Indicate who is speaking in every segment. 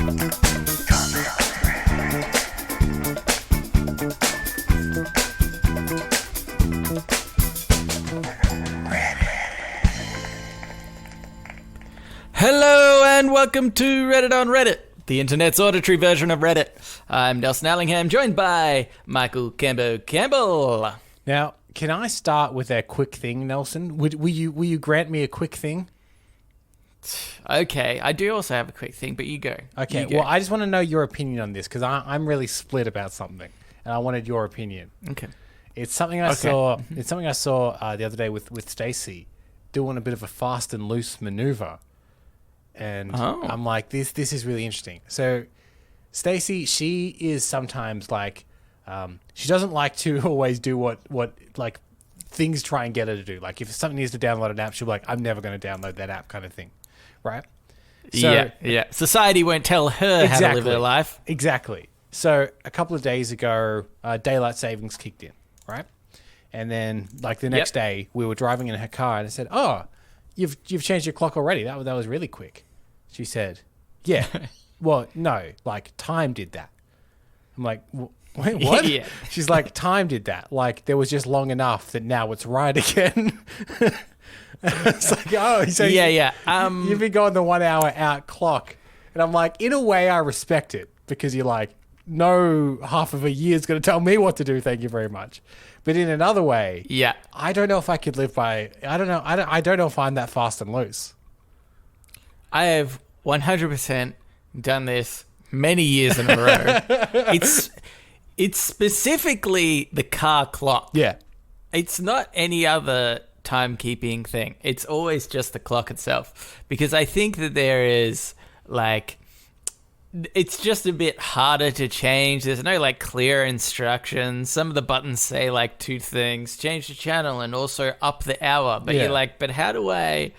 Speaker 1: Hello and welcome to Reddit on Reddit, the internet's auditory version of Reddit. I'm Nelson Allingham, joined by Michael Campbell.
Speaker 2: Now, can I start with a quick thing, Nelson? Will you grant me a quick thing?
Speaker 1: Okay, I do also have a quick thing, but you go.
Speaker 2: Okay, well, I just want to know your opinion on this because I'm really split about something, and I wanted your opinion.
Speaker 1: Okay.
Speaker 2: It's something I saw. It's something I saw the other day with Stacey doing a bit of a fast and loose maneuver. And I'm like, this is really interesting. So Stacey, she is sometimes like, she doesn't like to always do what like things try and get her to do. Like if something needs to download an app, she'll be like, I'm never going to download that app kind of thing. Right? So,
Speaker 1: yeah. Society won't tell her how to live her life.
Speaker 2: Exactly. So a couple of days ago, daylight savings kicked in, right? And then like the next day, we were driving in her car and I said, oh, you've changed your clock already. That was really quick. She said, yeah. Well, no, like time did that. I'm like, wait, what?
Speaker 1: Yeah.
Speaker 2: She's like, time did that. Like there was just long enough that now it's right again. It's like, oh, so you've been going the 1 hour out clock. And I'm like, in a way, I respect it because you're like, no half of a year is going to tell me what to do. Thank you very much. But in another way, I don't know if I could live by, I don't know. I don't know if I'm that fast and loose.
Speaker 1: I have 100% done this many years in a row. It's specifically the car clock.
Speaker 2: Yeah.
Speaker 1: It's not any other timekeeping thing. It's always just the clock itself. Because I think that there is, like, it's just a bit harder to change. There's no, like, clear instructions. Some of the buttons say, like, two things. Change the channel and also up the hour. But you're like, but how do I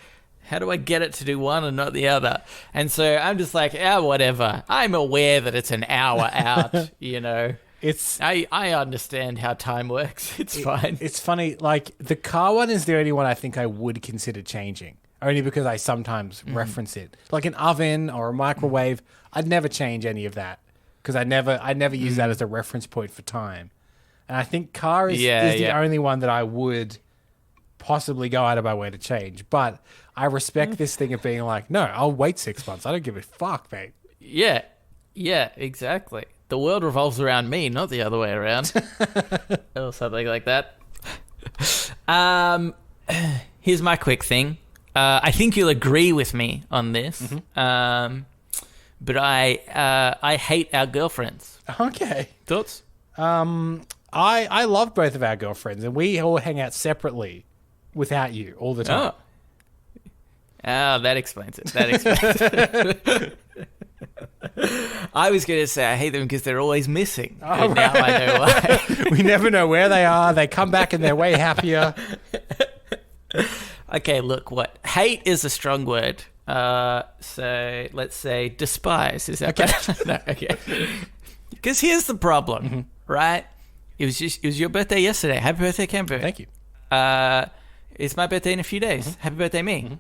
Speaker 1: get it to do one and not the other? And so I'm just like, whatever. I'm aware that it's an hour out, you know. I understand how time works. It's fine.
Speaker 2: It's funny. Like, the car one is the only one I think I would consider changing. Only because I sometimes reference it. Like an oven or a microwave, I'd never change any of that. Because I never use that as a reference point for time. And I think car is the only one that I would possibly go out of my way to change. But I respect this thing of being like, no, I'll wait 6 months. I don't give a fuck, mate.
Speaker 1: Yeah, exactly. The world revolves around me, not the other way around. Or something like that. Here's my quick thing. I think you'll agree with me on this. But I hate our girlfriends.
Speaker 2: Okay.
Speaker 1: Thoughts?
Speaker 2: I love both of our girlfriends, and we all hang out separately without you all the time.
Speaker 1: Oh, that explains it. I was going to say I hate them because they're always missing. But now I know why.
Speaker 2: We never know where they are. They come back and they're way happier.
Speaker 1: Okay, look, hate is a strong word. So let's say despise. Is that better? No, okay. Because here's the problem, right? It was your birthday yesterday. Happy birthday, Canberra.
Speaker 2: Thank you.
Speaker 1: It's my birthday in a few days. Happy birthday, me.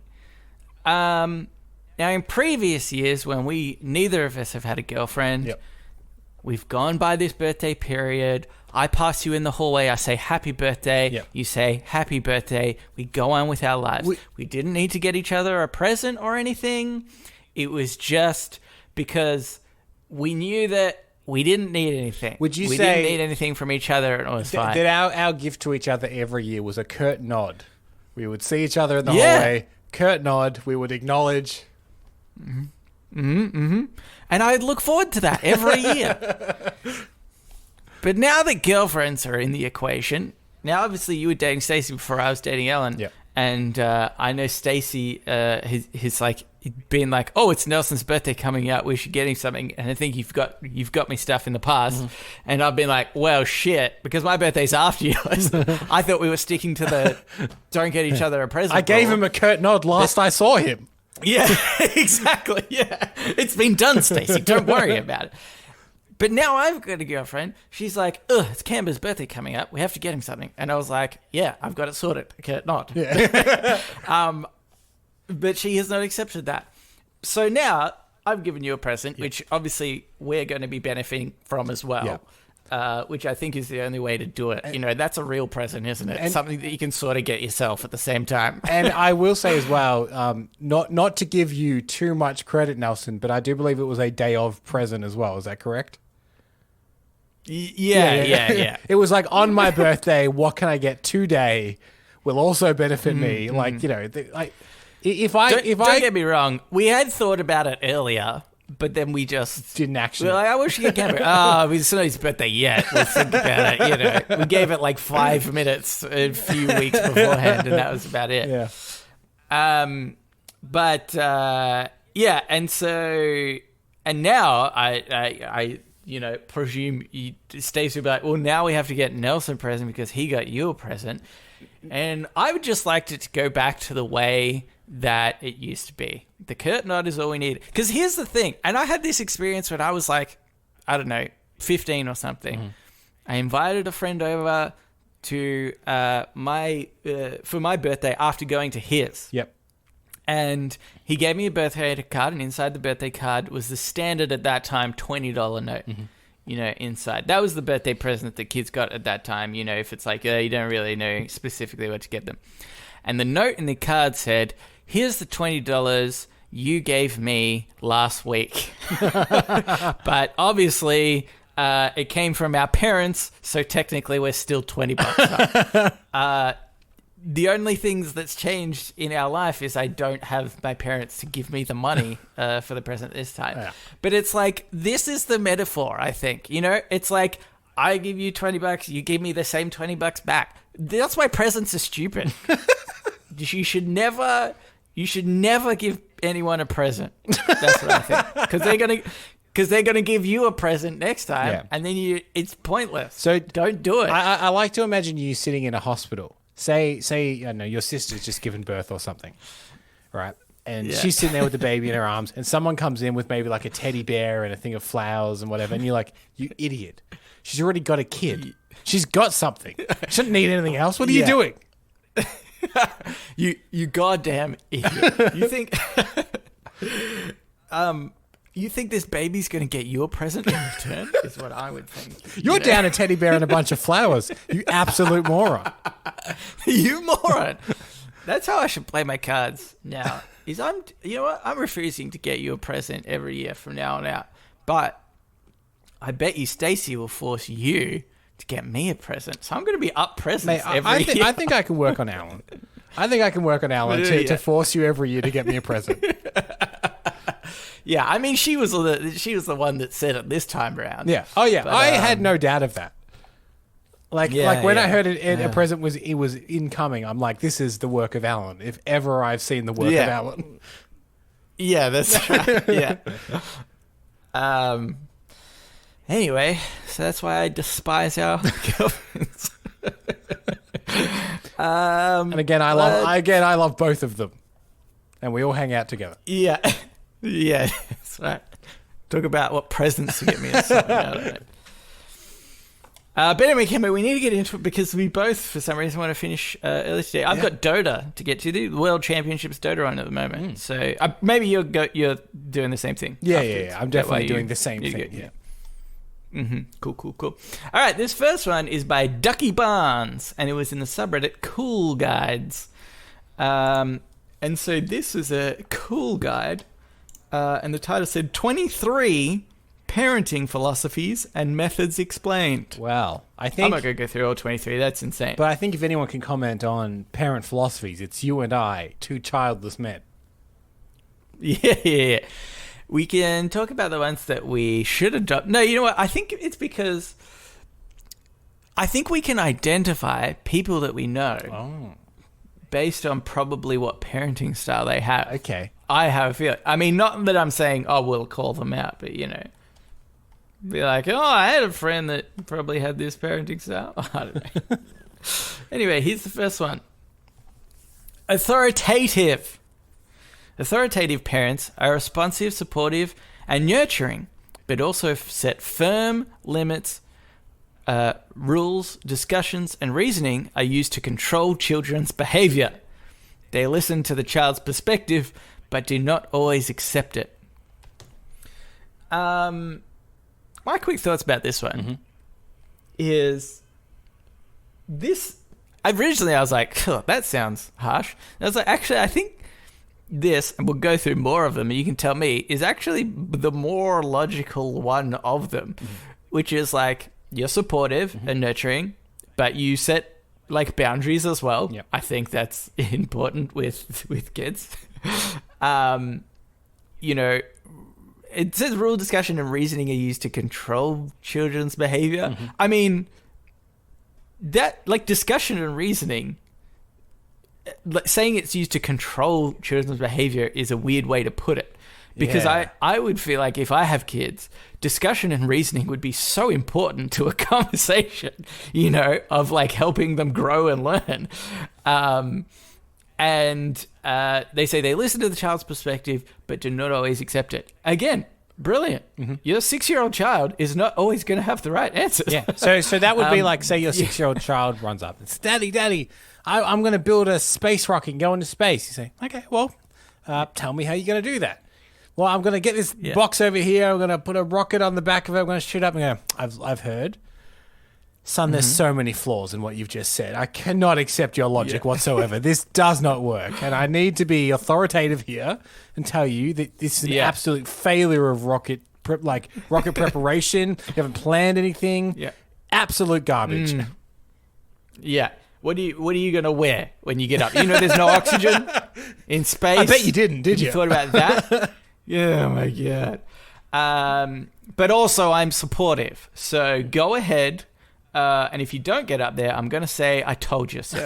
Speaker 1: Now, in previous years, when neither of us have had a girlfriend, we've gone by this birthday period. I pass you in the hallway. I say, happy birthday.
Speaker 2: Yep.
Speaker 1: You say, happy birthday. We go on with our lives. We didn't need to get each other a present or anything. It was just because we knew that we didn't need anything.
Speaker 2: Would you
Speaker 1: we
Speaker 2: say
Speaker 1: didn't need anything from each other, and it was fine.
Speaker 2: That our gift to each other every year was a curt nod. We would see each other in the hallway, curt nod. We would acknowledge.
Speaker 1: And I'd look forward to that every year. But now that girlfriends are in the equation, now obviously you were dating Stacey before I was dating Ellen.
Speaker 2: Yep.
Speaker 1: And I know Stacey has like been like, oh, it's Nelson's birthday coming up. We should get him something. And I think you've got me stuff in the past. And I've been like, well, shit, because my birthday's after yours. I thought we were sticking to the don't get each other a present.
Speaker 2: I gave him a curt nod last I saw him.
Speaker 1: Yeah, exactly. Yeah, it's been done, Stacey. Don't worry about it. But now I've got a girlfriend. She's like, ugh, it's Canberra's birthday coming up. We have to get him something. And I was like, yeah, I've got it sorted. Okay, not. Yeah. But she has not accepted that. So now I've given you a present, which obviously we're going to be benefiting from as well. Which I think is the only way to do it. That's a real present, isn't it? And something that you can sort of get yourself at the same time.
Speaker 2: And I will say as well, not to give you too much credit, Nelson, but I do believe it was a day of present as well. Is that correct?
Speaker 1: Yeah.
Speaker 2: It was like, on my birthday, what can I get today will also benefit me. Like, if I
Speaker 1: don't get me wrong, we had thought about it earlier. But then we just
Speaker 2: didn't actually.
Speaker 1: I wish we could get it. It's not his birthday yet. Let's think about it. We gave it like 5 minutes a few weeks beforehand, and that was about it.
Speaker 2: Yeah.
Speaker 1: And now I presume Stacey will be like, well, now we have to get Nelson a present because he got you a present, and I would just like it to go back to the way that it used to be. The curt nod is all we need. Because here's the thing, and I had this experience when I was like, I don't know, 15 or something. I invited a friend over to for my birthday after going to his.
Speaker 2: Yep.
Speaker 1: And he gave me a birthday card, and inside the birthday card was the standard at that time $20 note. Inside. That was the birthday present that kids got at that time. If it's like, you don't really know specifically what to get them. And the note in the card said, here's the $20 you gave me last week. But obviously, it came from our parents, so technically we're still $20 up. The only things that's changed in our life is I don't have my parents to give me the money for the present this time. Yeah. But it's like, this is the metaphor, I think. It's like, I give you $20, you give me the same $20 back. That's why presents are stupid. You should never give anyone a present. That's what I think. Because they're gonna give you a present next time, and then it's pointless. So don't do it.
Speaker 2: I like to imagine you sitting in a hospital. Say, I don't know, your sister's just given birth or something, right? And she's sitting there with the baby in her arms, and someone comes in with maybe like a teddy bear and a thing of flowers and whatever, and you're like, you idiot! She's already got a kid. She's got something. She doesn't need anything else. What are you doing?
Speaker 1: You goddamn idiot. You think this baby's going to get you a present in return? Is what I would think.
Speaker 2: You're down a teddy bear and a bunch of flowers. You absolute moron.
Speaker 1: You moron. That's how I should play my cards now. I'm refusing to get you a present every year from now on out. But I bet you Stacey will force you to get me a present. So I'm going to be up presents every year.
Speaker 2: I think I can work on Alan. To force you every year to get me a present.
Speaker 1: Yeah, I mean, she was the one that said it this time around.
Speaker 2: Yeah. Oh, yeah. But, I had no doubt of that. When I heard a present was incoming, I'm like, this is the work of Alan. If ever I've seen the work of Alan.
Speaker 1: Yeah, that's right. Yeah. Anyway, so that's why I despise our governments.
Speaker 2: And again, I love both of them, and we all hang out together.
Speaker 1: Yeah, that's right. Talk about what presents to get me or something. I don't know. But anyway, Kimber, we need to get into it because we both, for some reason, want to finish early today. I've got Dota to get to. The World Championships Dota on at the moment. So maybe you're doing the same thing.
Speaker 2: Yeah. I'm definitely doing the same thing. Yeah.
Speaker 1: Mm-hmm. Cool. All right, this first one is by Ducky Barnes, and it was in the subreddit Cool Guides. And so this is a cool guide, and the title said 23 Parenting Philosophies and Methods Explained.
Speaker 2: Wow. I'm
Speaker 1: not going to go through all 23. That's insane.
Speaker 2: But I think if anyone can comment on parent philosophies, it's you and I, two childless men.
Speaker 1: Yeah. We can talk about the ones that we should adopt. No, you know what? I think it's because I think we can identify people that we know based on probably what parenting style they have.
Speaker 2: Okay.
Speaker 1: I have a feeling. I mean, not that I'm saying, we'll call them out, but, be like, I had a friend that probably had this parenting style. I don't know. Anyway, here's the first one. Authoritative parents are responsive, supportive, and nurturing, but also set firm limits. Rules, discussions, and reasoning are used to control children's behavior. They listen to the child's perspective, but do not always accept it. My quick thoughts about this one is this. Originally, I was like, that sounds harsh. And I was like, actually, I think this, and we'll go through more of them, and you can tell me, is actually the more logical one of them, which is like, you're supportive and nurturing, but you set like boundaries as well.
Speaker 2: Yep.
Speaker 1: I think that's important with kids. You know, it says rule, discussion, and reasoning are used to control children's behavior. I mean, that, like, discussion and reasoning, saying it's used to control children's behavior is a weird way to put it. Because I would feel like if I have kids, discussion and reasoning would be so important to a conversation, you know, of like helping them grow and learn. And they say they listen to the child's perspective, but do not always accept it. Again, brilliant. Your 6-year-old child is not always going to have the right answers.
Speaker 2: Yeah. So that would be like, say your 6-year-old child runs up and says, Daddy, I'm going to build a space rocket and go into space. You say, okay, well, tell me how you're going to do that. Well, I'm going to get this box over here. I'm going to put a rocket on the back of it. I'm going to shoot up and go, I've heard. Son, there's so many flaws in what you've just said. I cannot accept your logic whatsoever. This does not work. And I need to be authoritative here and tell you that this is an absolute failure of rocket preparation. You haven't planned anything.
Speaker 1: Yeah.
Speaker 2: Absolute garbage.
Speaker 1: Yeah. What are you going to wear when you get up? You know there's no oxygen in space.
Speaker 2: I bet you didn't, did you?
Speaker 1: You thought about that? Yeah, oh my God. But also, I'm supportive. So go ahead. And if you don't get up there, I'm going to say, I told you so.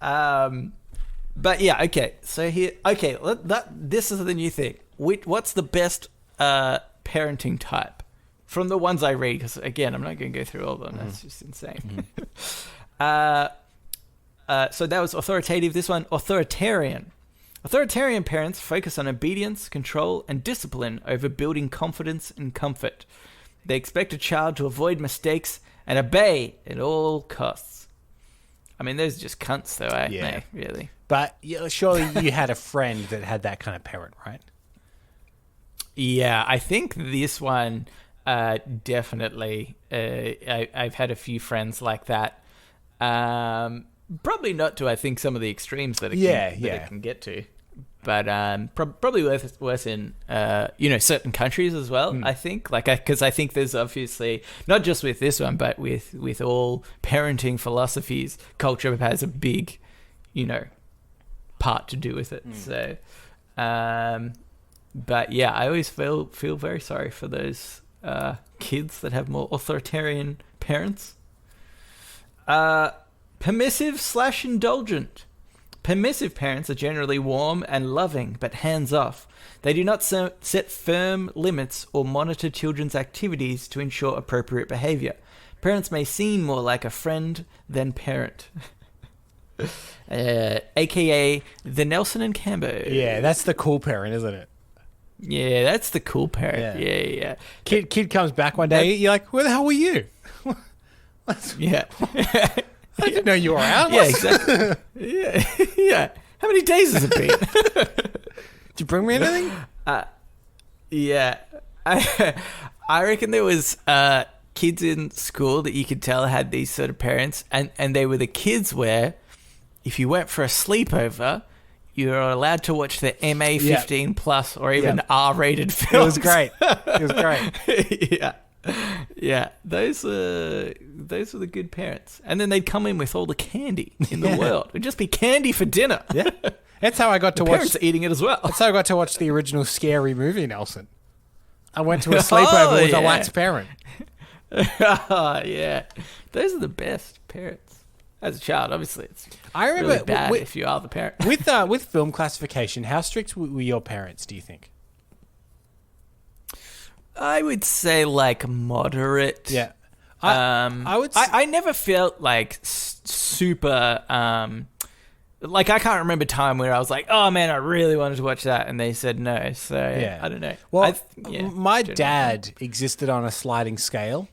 Speaker 1: But yeah, okay. So here, this is the new thing. What's the best parenting type? From the ones I read, because again, I'm not going to go through all of them. That's just insane. So that was authoritative. This one, authoritarian. Authoritarian parents focus on obedience, control, and discipline over building confidence and comfort. They expect a child to avoid mistakes and obey at all costs. I mean, those are just cunts, though, aren't they? Really.
Speaker 2: But surely you had a friend that had that kind of parent, right?
Speaker 1: Yeah, I think this one definitely. I've had a few friends like that. Probably not to, I think, some of the extremes that it can get to. But probably worse in certain countries as well. I think because I think there's obviously not just with this one, but with all parenting philosophies, culture has a big part to do with it. So, but yeah, I always feel very sorry for those kids that have more authoritarian parents. Permissive/indulgent. Permissive parents are generally warm and loving, but hands-off. They do not set firm limits or monitor children's activities to ensure appropriate behavior. Parents may seem more like a friend than parent. AKA the Nelson and Cambo.
Speaker 2: Yeah, that's the cool parent, isn't it?
Speaker 1: Yeah, that's the cool parent. Yeah.
Speaker 2: Kid comes back one day, you're like, where the hell were you?
Speaker 1: Yeah.
Speaker 2: I didn't know you were around.
Speaker 1: Yeah, exactly. Yeah. How many days has it been?
Speaker 2: Did you bring me anything?
Speaker 1: Yeah. I reckon there was kids in school that you could tell had these sort of parents, and they were the kids where if you went for a sleepover, you were allowed to watch the MA-15 plus or even R-rated films.
Speaker 2: It was great.
Speaker 1: Yeah, those were the good parents. And then they'd come in with all the candy in the world. It'd just be candy for dinner.
Speaker 2: Yeah, that's how I got to watch.
Speaker 1: Parents are eating it as well.
Speaker 2: That's how I got to watch the original Scary Movie, Nelson. I went to a sleepover with a lax parent.
Speaker 1: Yeah, those are the best parents. As a child, obviously, it's really bad if you are the parent.
Speaker 2: With film classification, how strict were your parents, do you think?
Speaker 1: I would say like moderate.
Speaker 2: Yeah.
Speaker 1: I would. I never felt like super. Like I can't remember a time where I was like, "Oh man, I really wanted to watch that," and they said no. So I don't know.
Speaker 2: Well, my dad existed on a sliding scale,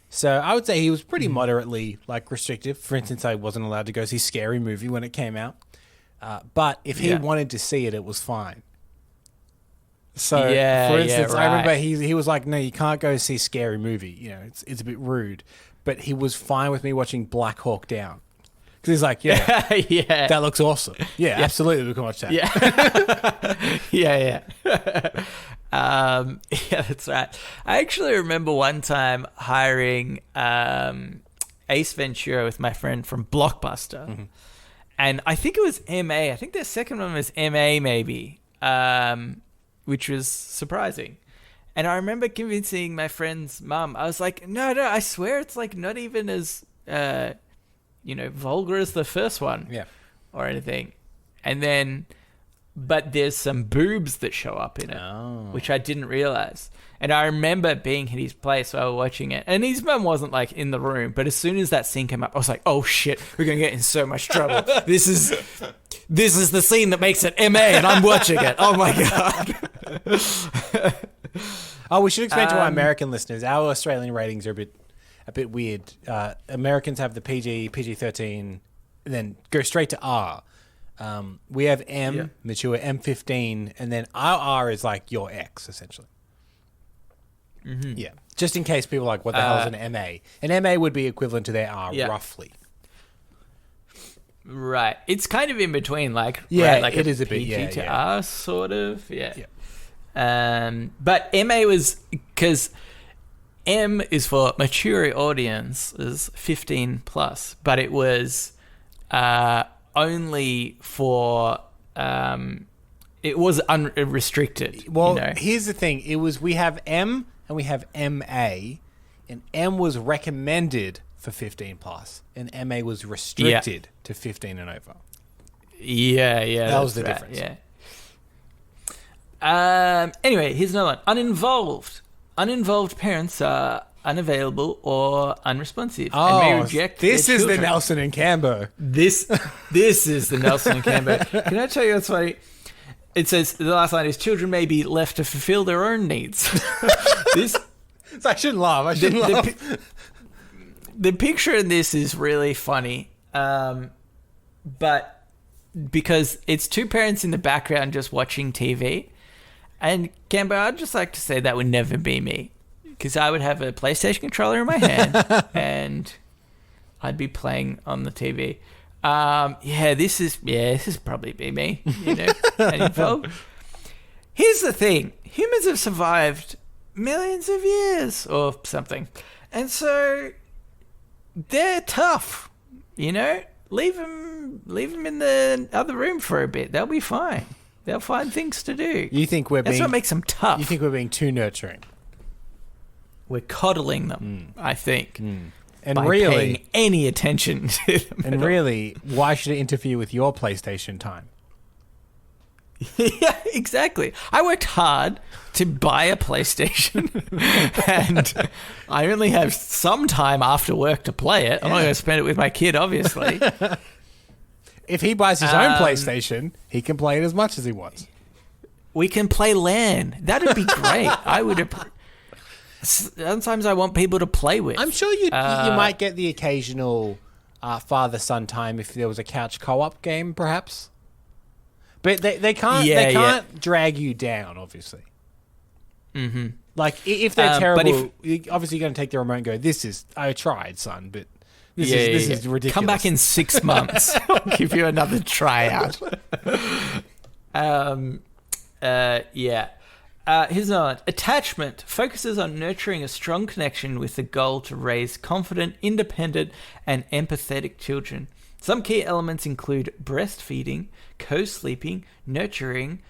Speaker 2: so I would say he was pretty moderately like restrictive. For instance, I wasn't allowed to go see Scary Movie when it came out, but if he wanted to see it, it was fine. So, for instance, I remember he was like, "No, you can't go see Scary Movie. You know, it's a bit rude." But he was fine with me watching Black Hawk Down because he's like, "Yeah,
Speaker 1: yeah,
Speaker 2: that looks awesome. Yeah, absolutely, we can watch that."
Speaker 1: Yeah, yeah, that's right. I actually remember one time hiring Ace Ventura with my friend from Blockbuster, and I think it was MA. I think their second one was MA, maybe. Which was surprising. And I remember convincing my friend's mum. I was like, no, I swear it's like not even as, vulgar as the first one.
Speaker 2: Yeah.
Speaker 1: Or anything. And then, but there's some boobs that show up in it, which I didn't realize. And I remember being at his place while watching it. And his mum wasn't like in the room, but as soon as that scene came up, I was like, oh shit, we're going to get in so much trouble. This is the scene that makes it MA and I'm watching it. Oh my God.
Speaker 2: We should explain to our American listeners, our Australian ratings are a bit weird. Americans have the PG-13, and then go straight to R. We have M, mature, M15, and then our R is like your X, essentially. Mm-hmm. Yeah. Just in case people are like, what the hell is an MA? An MA would be equivalent to their R, roughly.
Speaker 1: Right. It's kind of in between, like,
Speaker 2: like it is a
Speaker 1: PG
Speaker 2: bit,
Speaker 1: to R, sort of. Yeah. But MA was, because M is for mature audiences, 15 plus, but it was only for, it was unrestricted.
Speaker 2: Well, here's the thing. We have M and we have MA, and M was recommended for 15 plus, and MA was restricted to 15 and over.
Speaker 1: Yeah.
Speaker 2: That was the difference.
Speaker 1: Yeah. Anyway, here's another one. Uninvolved. Uninvolved parents are unavailable or unresponsive and may reject
Speaker 2: this
Speaker 1: their
Speaker 2: is
Speaker 1: children.
Speaker 2: the Nelson and Cambo.
Speaker 1: This is the Nelson and Cambo. Can I tell you what's funny? It says, the last line is, children may be left to fulfill their own needs.
Speaker 2: I shouldn't laugh.
Speaker 1: The picture in this is really funny, but because it's two parents in the background just watching TV, and Cambo, I'd just like to say that would never be me, because I would have a PlayStation controller in my hand and I'd be playing on the TV. This is probably be me, and involved. Here's the thing. Humans have survived millions of years or something. And so they're tough, Leave them in the other room for a bit. They'll be fine. They'll find things to do. That's what makes them tough.
Speaker 2: You think we're being too nurturing?
Speaker 1: We're coddling them, I think.
Speaker 2: And
Speaker 1: by
Speaker 2: really,
Speaker 1: paying any attention to them.
Speaker 2: And really, why should it interfere with your PlayStation time?
Speaker 1: Yeah, exactly. I worked hard to buy a PlayStation, and I only have some time after work to play it. I'm not going to spend it with my kid, obviously.
Speaker 2: If he buys his own PlayStation, he can play it as much as he wants.
Speaker 1: We can play LAN. That'd be great. I would. Sometimes I want people to play with.
Speaker 2: I'm sure you might get the occasional father-son time if there was a couch co-op game, perhaps. But they can't drag you down, obviously. Mm-hmm. Like, if they're terrible, obviously you're going to take the remote and go, I tried, son, but this is ridiculous.
Speaker 1: Come back in 6 months. I'll give you another tryout. Here's another one. Attachment focuses on nurturing a strong connection with the goal to raise confident, independent, and empathetic children. Some key elements include breastfeeding, co-sleeping, nurturing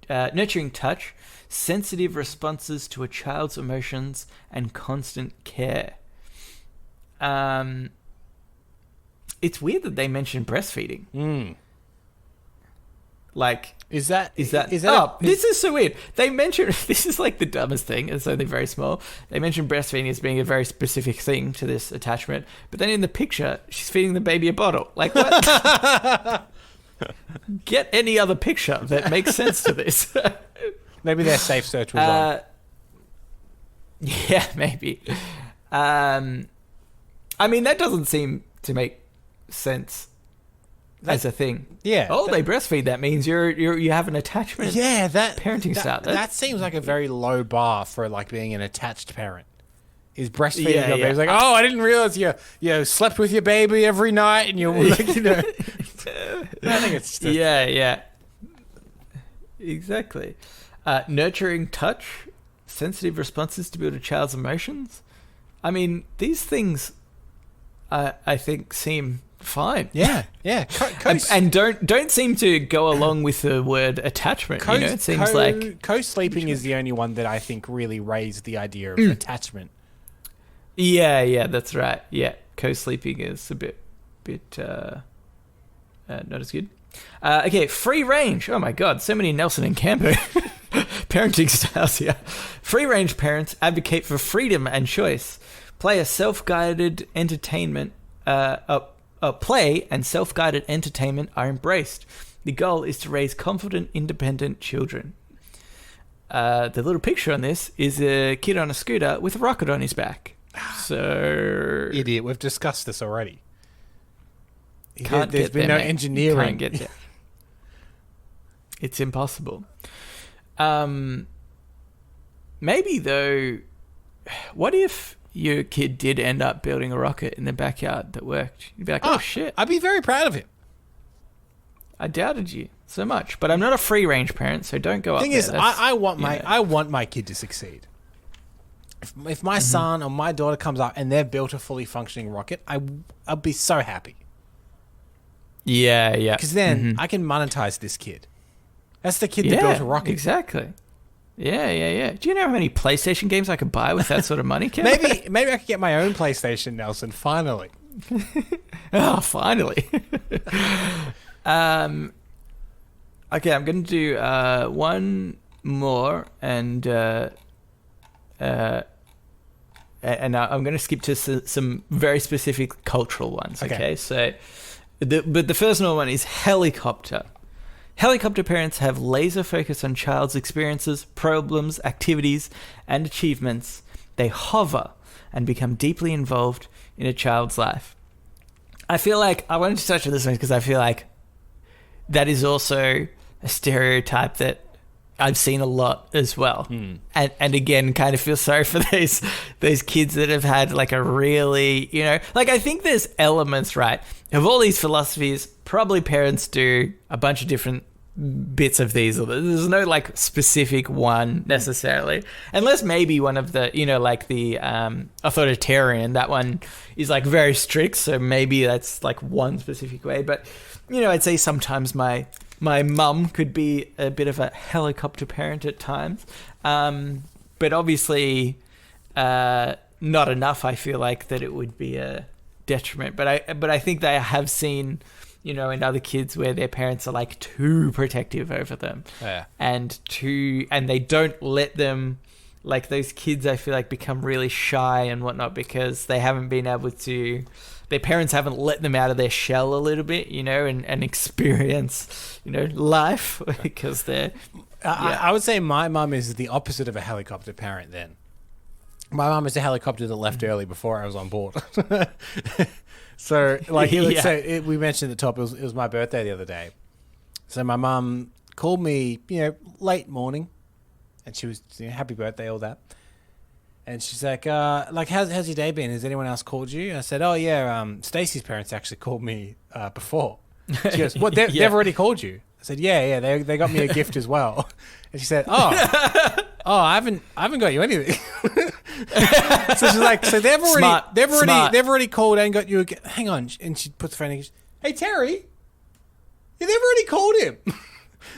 Speaker 1: touch, sensitive responses to a child's emotions, and constant care. It's weird that they mention breastfeeding. Like,
Speaker 2: is that
Speaker 1: this is so weird. They mention, this is like the dumbest thing. It's only very small. They mention breastfeeding as being a very specific thing to this attachment, but then in the picture, she's feeding the baby a bottle. Like, what? Get any other picture that makes sense to this.
Speaker 2: Maybe their safe search was on.
Speaker 1: Yeah, maybe. I mean, that doesn't seem to make sense as a thing.
Speaker 2: Yeah.
Speaker 1: Oh, they breastfeed. That means you have an attachment.
Speaker 2: Yeah,
Speaker 1: parenting style.
Speaker 2: That seems like a very low bar for like being an attached parent. Is breastfeeding your baby? Like, oh, I didn't realize you slept with your baby every night, and you're like, I think it's just
Speaker 1: exactly. Nurturing touch, sensitive responses to build a child's emotions. I mean, these things, I think, seem fine.
Speaker 2: Yeah.
Speaker 1: And don't seem to go along with the word attachment. It seems like
Speaker 2: co-sleeping is the only one that I think really raised the idea of attachment.
Speaker 1: Yeah, that's right. Yeah, co-sleeping is a bit not as good. Okay, free range. Oh my God, so many Nelson and Campo parenting styles here. Free range parents advocate for freedom and choice. Play and self-guided entertainment are embraced. The goal is to raise confident, independent children. The little picture on this is a kid on a scooter with a rocket on his back. So
Speaker 2: idiot, we've discussed this already.
Speaker 1: There's
Speaker 2: been no engineering.
Speaker 1: Can't get there. It's impossible. Maybe though, what if your kid did end up building a rocket in the backyard that worked? You'd be like, oh shit.
Speaker 2: I'd be very proud of him.
Speaker 1: I doubted you so much, but I'm not a free range parent, so don't go up there.
Speaker 2: The thing is, I want my kid to succeed. If my son or my daughter comes up and they've built a fully functioning rocket, I'll be so happy.
Speaker 1: Yeah.
Speaker 2: Because then I can monetize this kid. That's the kid that built a rocket.
Speaker 1: Exactly. Yeah. Do you know how many PlayStation games I could buy with that sort of money, Ken?
Speaker 2: Maybe I could get my own PlayStation, Nelson, finally.
Speaker 1: Oh, finally. Okay, I'm going to do one more, and I'm going to skip to some very specific cultural ones. Okay, so the first one is helicopter. Helicopter parents have laser focus on child's experiences, problems, activities, and achievements. They hover and become deeply involved in a child's life. I feel like I wanted to touch on this one because I feel like that is also a stereotype that I've seen a lot as well. And again, kind of feel sorry for those kids that have had like a really, like I think there's elements, right, of all these philosophies. Probably parents do a bunch of different bits of these. There's no like specific one necessarily, unless maybe one of the, like the authoritarian, that one is like very strict. So maybe that's like one specific way. But, I'd say sometimes my mum could be a bit of a helicopter parent at times. But obviously not enough, I feel like, that it would be a detriment. But I think they have seen, in other kids where their parents are like too protective over them.
Speaker 2: Yeah.
Speaker 1: And they don't let them, like those kids I feel like become really shy and whatnot because they haven't been able to, their parents haven't let them out of their shell a little bit, and experience, life because they're...
Speaker 2: I would say my mum is the opposite of a helicopter parent then. My mum is a helicopter that left early before I was on board. So, like, we mentioned at the top, it was my birthday the other day. So my mum called me, late morning, and she was, happy birthday, all that. And she's like, how's your day been? Has anyone else called you? And I said, oh, yeah, Stacey's parents actually called me before. She goes, what, they've already called you? I said, yeah, they got me a gift as well. And she said, I haven't got you anything. So she's like, so they've already called and got you a gift. Hang on. And she puts the phone and goes, hey, Terry, they've already called him.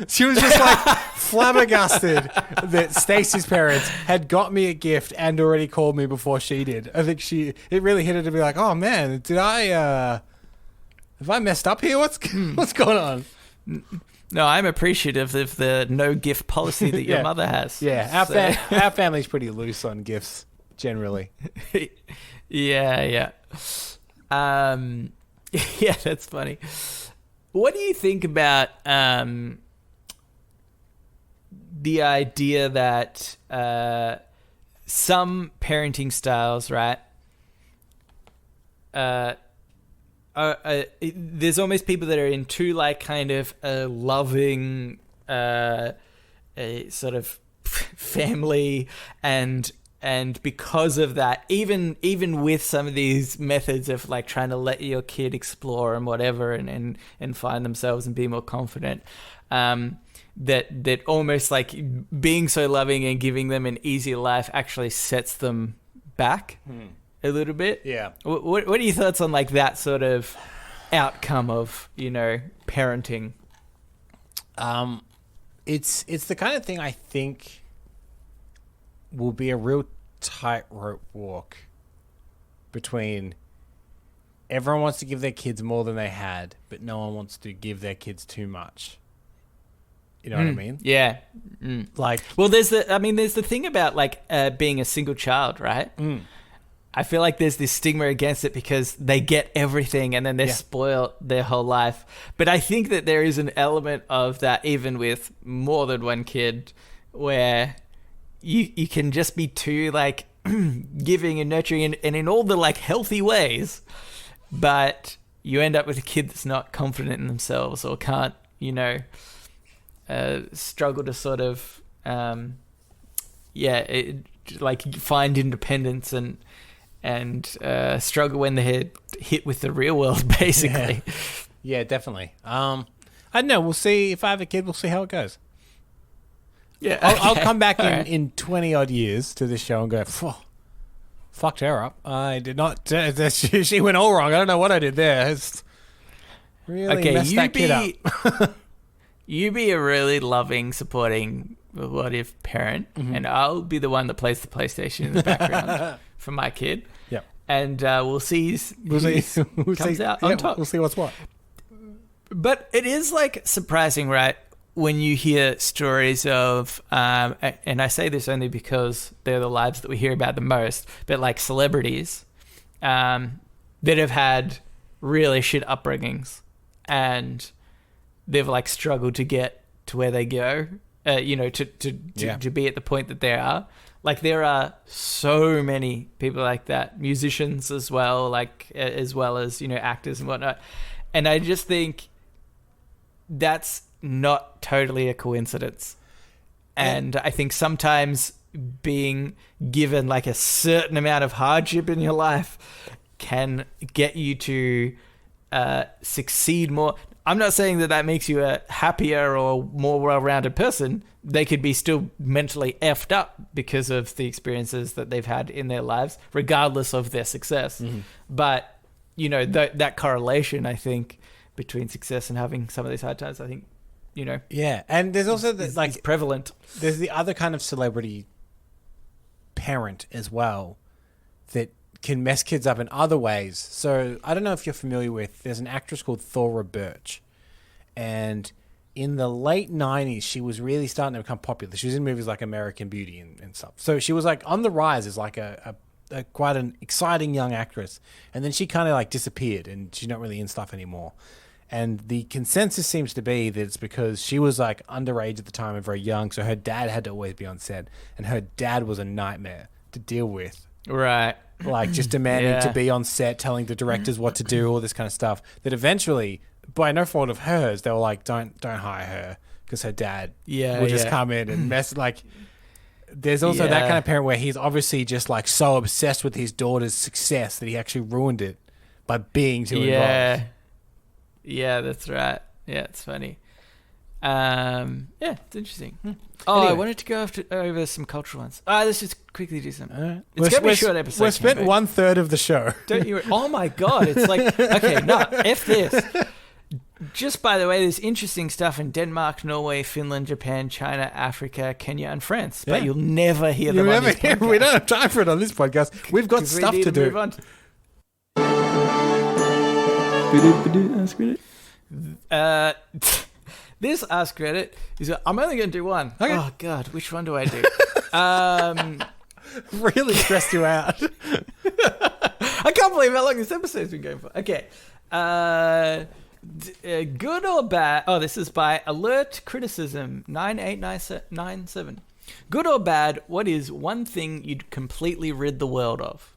Speaker 2: She was just like flabbergasted that Stacey's parents had got me a gift and already called me before she did. I think it really hit her to be like, oh man, have I messed up here? What's going on?
Speaker 1: No, I'm appreciative of the no gift policy that your mother has.
Speaker 2: Yeah, our family's pretty loose on gifts generally.
Speaker 1: Yeah. Yeah, that's funny. What do you think about the idea that some parenting styles, right, there's almost people that are into like kind of a loving a sort of family, and because of that, even with some of these methods of like trying to let your kid explore and whatever and find themselves and be more confident, that almost like being so loving and giving them an easier life actually sets them back a little bit.
Speaker 2: Yeah.
Speaker 1: What are your thoughts on like that sort of outcome of, parenting?
Speaker 2: It's the kind of thing I think will be a real tightrope walk between everyone wants to give their kids more than they had, but no one wants to give their kids too much. You know what I mean?
Speaker 1: Yeah.
Speaker 2: Like,
Speaker 1: well, there's the thing about like being a single child, right? I feel like there's this stigma against it because they get everything and then they're spoiled their whole life. But I think that there is an element of that even with more than one kid, where you can just be too like giving and nurturing and in all the like healthy ways, but you end up with a kid that's not confident in themselves or can't, struggle to sort of, like find independence and struggle when they're hit with the real world, basically.
Speaker 2: Yeah, definitely. I don't know. We'll see. If I have a kid, we'll see how it goes.
Speaker 1: Yeah,
Speaker 2: I'll come back in 20 odd years to this show and go, fucked her up. I did not. She went all wrong. I don't know what I did there. It's really messed that kid up.
Speaker 1: You be a really loving, supporting, what if parent, and I'll be the one that plays the PlayStation in the background for my kid.
Speaker 2: Yep.
Speaker 1: And we'll see who comes out on top.
Speaker 2: We'll see what's what.
Speaker 1: But it is like surprising, right, when you hear stories of, and I say this only because they're the lives that we hear about the most, but like celebrities that have had really shit upbringings and they've like struggled to get to where they go, to be at the point that they are. Like there are so many people like that, musicians as well, like as well as, actors and whatnot. And I just think that's not totally a coincidence. And I think sometimes being given like a certain amount of hardship in your life can get you to succeed more. I'm not saying that makes you a happier or more well-rounded person. They could be still mentally effed up because of the experiences that they've had in their lives, regardless of their success. But, that correlation, I think, between success and having some of these hard times, I think,
Speaker 2: Yeah, and there's also
Speaker 1: is prevalent.
Speaker 2: There's the other kind of celebrity parent as well that can mess kids up in other ways. So I don't know if you're familiar with, there's an actress called Thora Birch, and in the late 90s she was really starting to become popular. She was in movies like American Beauty and stuff. So she was like on the rise as like a quite an exciting young actress, and then she kind of like disappeared and she's not really in stuff anymore. And the consensus seems to be that it's because she was like underage at the time and very young, so her dad had to always be on set, and her dad was a nightmare to deal with.
Speaker 1: Right.
Speaker 2: Like just demanding to be on set, telling the directors what to do, all this kind of stuff. That eventually, by no fault of hers, they were like, "Don't hire her," because her dad will just come in and mess. Like, there's also that kind of parent where he's obviously just like so obsessed with his daughter's success that he actually ruined it by being too involved.
Speaker 1: Yeah, that's right. Yeah, it's funny. It's interesting.
Speaker 2: Anyway.
Speaker 1: I wanted to go over some cultural ones. Let's just quickly do some. It's going to be a short episode.
Speaker 2: We've spent 1/3 of the show.
Speaker 1: Don't you? Oh my God. It's like, okay, no, F this. Just by the way, there's interesting stuff in Denmark, Norway, Finland, Japan, China, Africa, Kenya, and France. But you'll never hear them on this podcast.
Speaker 2: We don't have time for it on this podcast. We've got stuff to do.
Speaker 1: Move on. This Ask Reddit is, I'm only going to do one.
Speaker 2: Okay.
Speaker 1: Oh, God, which one do I do?
Speaker 2: Really stressed you out.
Speaker 1: I can't believe how long this episode's been going for. Okay. Good or bad? Oh, this is by Alert Criticism 98997. Good or bad, what is one thing you'd completely rid the world of?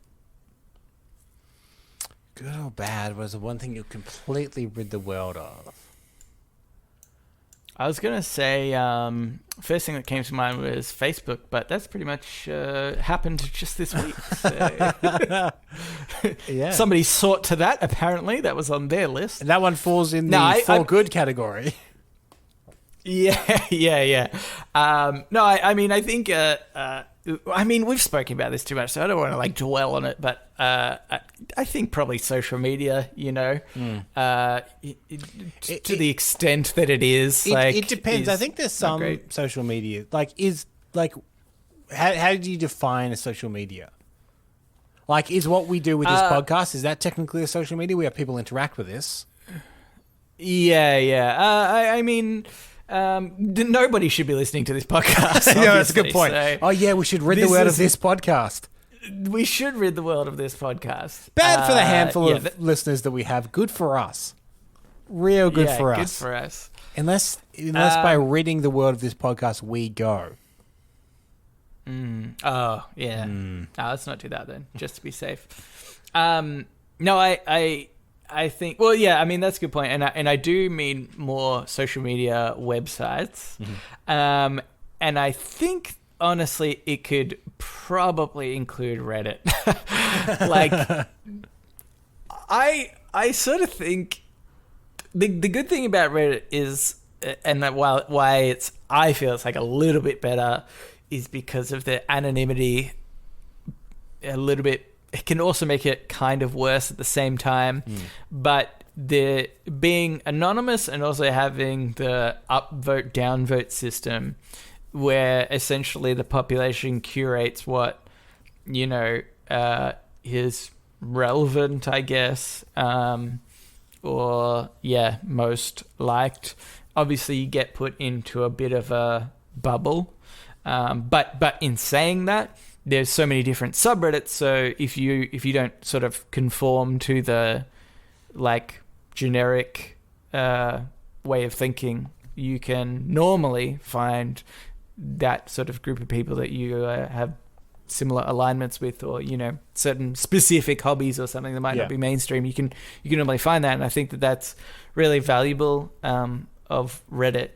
Speaker 2: Good or bad was the one thing you completely rid the world of?
Speaker 1: I was going to say, first thing that came to mind was Facebook, but that's pretty much happened just this week. So.
Speaker 2: Yeah.
Speaker 1: Somebody sought to that, apparently. That was on their list.
Speaker 2: And that one falls in the good category.
Speaker 1: Yeah. No, I mean, I think... I mean, we've spoken about this too much, so I don't want to like dwell on it. But I think probably social media, you know, to the extent that it is,
Speaker 2: it depends. I think there's some social media how do you define a social media? Like, is what we do with this podcast, is that technically a social media? We have people interact with this.
Speaker 1: Yeah. I mean. Nobody should be listening to this podcast.
Speaker 2: Yeah, that's a good point. So we should rid the world of this podcast.
Speaker 1: We should rid the world of this podcast.
Speaker 2: Bad for the handful of listeners that we have. Good for us. Real good for us.
Speaker 1: Good for us.
Speaker 2: Unless by ridding the world of this podcast, we go.
Speaker 1: Oh, yeah. No, let's not do that then, just to be safe. No, I think, well, yeah, I mean, that's a good point. And I do mean more social media websites. Mm-hmm. And I think, honestly, it could probably include Reddit. Like, I sort of think the good thing about Reddit is, and that why I feel it's like a little bit better, is because of the anonymity a little bit. It can also make it kind of worse at the same time, but the being anonymous and also having the upvote downvote system, where essentially the population curates what is relevant, I guess, or most liked. Obviously, you get put into a bit of a bubble, but in saying that, there's so many different subreddits, so if you don't sort of conform to the like generic way of thinking, you can normally find that sort of group of people that you have similar alignments with, or certain specific hobbies or something that might not be mainstream. You can normally find that, and I think that that's really valuable of Reddit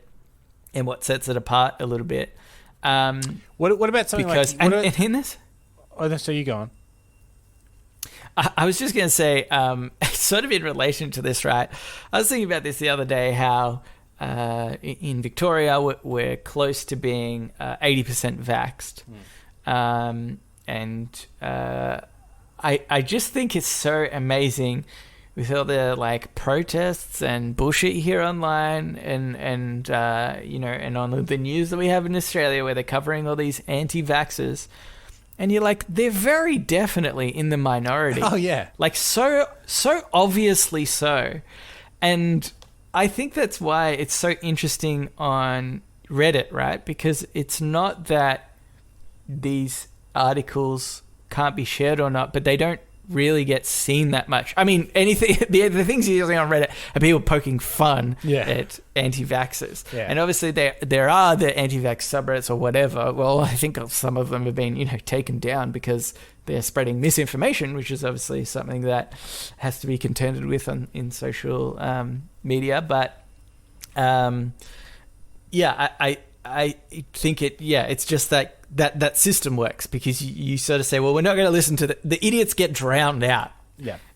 Speaker 1: and what sets it apart a little bit.
Speaker 2: What about something
Speaker 1: and in this?
Speaker 2: Oh, so you go on.
Speaker 1: I was just going to say, sort of in relation to this, right? I was thinking about this the other day, how in Victoria we're close to being 80% vaxxed. And I just think it's so amazing with all the like protests and bullshit here online and and on the news that we have in Australia, where they're covering all these anti-vaxxers, and you're like, they're very definitely in the minority.
Speaker 2: Oh yeah,
Speaker 1: like so obviously so. And I think that's why it's so interesting on Reddit, right? Because it's not that these articles can't be shared or not, but they don't really get seen that much. I mean, anything the things you're using on Reddit are people poking fun at anti-vaxxers. Yeah. And obviously there are the anti-vax subreddits or whatever. Well, I think some of them have been, taken down because they're spreading misinformation, which is obviously something that has to be contended with in social media. But I think it's just that system works, because you sort of say, well, we're not going to listen to the idiots get drowned out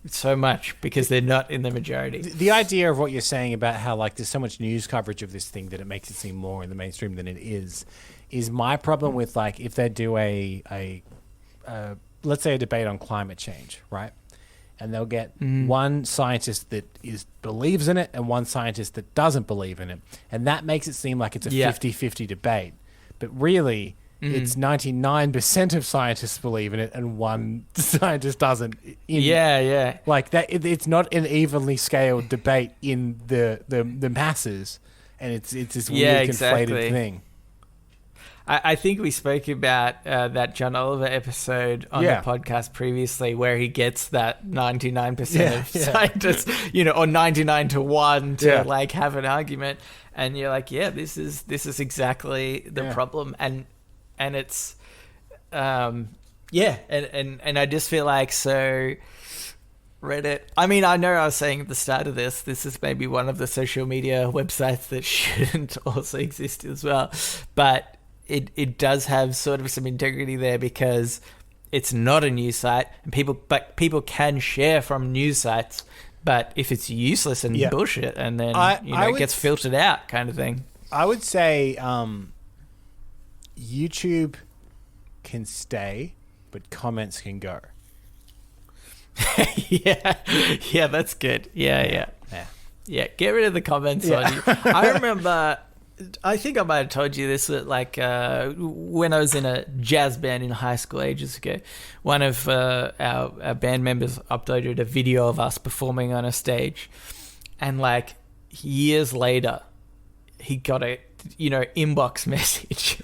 Speaker 1: so much because they're not in the majority.
Speaker 2: The idea of what you're saying about how like there's so much news coverage of this thing that it makes it seem more in the mainstream than it is my problem with, like, if they do a let's say a debate on climate change, right? And they'll get one scientist that believes in it and one scientist that doesn't believe in it. And that makes it seem like it's a 50-50 debate. But really, it's 99% of scientists believe in it and one scientist doesn't. Like that, it's not an evenly scaled debate in the masses. And it's this weird conflated thing.
Speaker 1: I think we spoke about that John Oliver episode on the podcast previously, where he gets that 99% of scientists, or 99 to 1 to like have an argument, and you're like, this is exactly the problem, and it's and I just feel like, so Reddit. I mean, I know I was saying at the start of this is maybe one of the social media websites that shouldn't also exist as well. But it does have sort of some integrity there because it's not a news site, and people can share from news sites. But if it's useless and bullshit, and then it gets filtered out, kind of thing.
Speaker 2: I would say YouTube can stay, but comments can go.
Speaker 1: yeah, that's good. Yeah. Get rid of the comments on you. I remember, I think I might have told you this, like when I was in a jazz band in high school ages ago, one of our band members uploaded a video of us performing on a stage, and like years later, he got a inbox message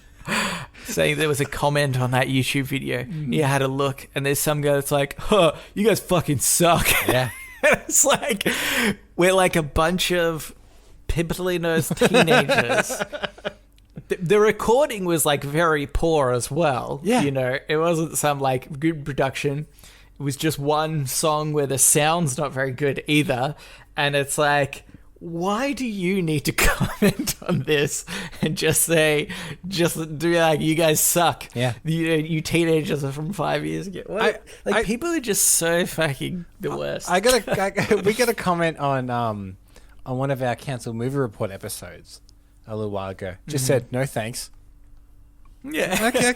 Speaker 1: saying there was a comment on that YouTube video. He had a look, and there's some guy that's like, "Huh, you guys fucking suck."
Speaker 2: Yeah.
Speaker 1: And it's like we're like a bunch of pimply nosed teenagers. The recording was like very poor as well.
Speaker 2: Yeah.
Speaker 1: It wasn't some like good production. It was just one song where the sound's not very good either. And it's like, why do you need to comment on this and just do like, you guys suck?
Speaker 2: Yeah.
Speaker 1: You teenagers are from 5 years ago. People are just so fucking the worst.
Speaker 2: we got a comment on one of our cancelled movie report episodes a little while ago. Just said, no thanks.
Speaker 1: Yeah.
Speaker 2: Okay.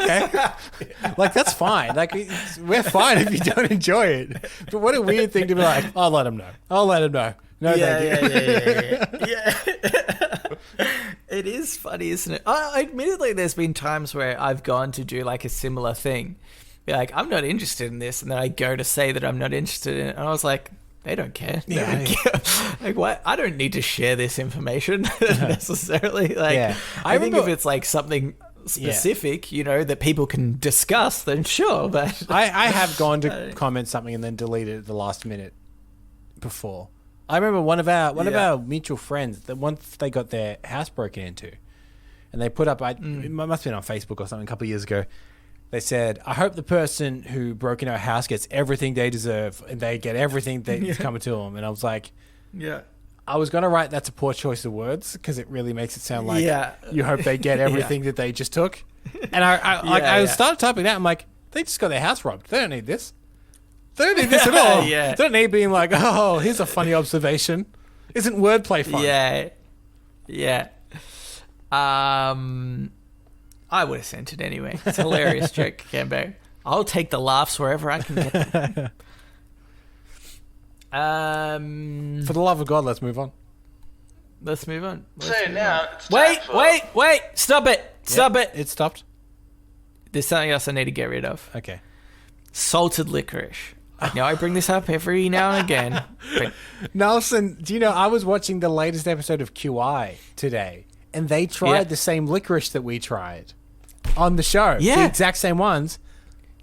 Speaker 2: Like, that's fine. Like, we're fine if you don't enjoy it. But what a weird thing to be like, I'll let him know. No, thank you.
Speaker 1: Yeah. It is funny, isn't it? Admittedly, there's been times where I've gone to do like a similar thing. Be like, I'm not interested in this. And then I go to say that I'm not interested in it. And I was like, they don't care. They don't care. Like, what? I don't need to share this information necessarily. Like, I think if it's like something specific, that people can discuss, then sure. But
Speaker 2: I have gone to comment something and then deleted it at the last minute before. I remember one of our mutual friends that once they got their house broken into, and they put up, it must have been on Facebook or something a couple of years ago. They said, I hope the person who broke into our house gets everything they deserve and they get everything that's coming to them. And I was like, I was going to write that's a poor choice of words because it really makes it sound like you hope they get everything that they just took. And I started typing that. I'm like, they just got their house robbed. They don't need this. They don't need this at all. They don't need being like, oh, here's a funny observation. Isn't wordplay fun?
Speaker 1: Yeah. I would have sent it anyway. It's a hilarious joke, Cambo. I'll take the laughs wherever I can get them.
Speaker 2: For the love of God, let's move on.
Speaker 1: Let's move on.
Speaker 3: Now it's time
Speaker 1: Wait! Stop it! Stop it!
Speaker 2: It stopped?
Speaker 1: There's something else I need to get rid of.
Speaker 2: Okay.
Speaker 1: Salted licorice. Now I bring this up every now and again.
Speaker 2: Nelson, do you know, I was watching the latest episode of QI today, and they tried the same licorice that we tried on the show.
Speaker 1: Yeah.
Speaker 2: The exact same ones.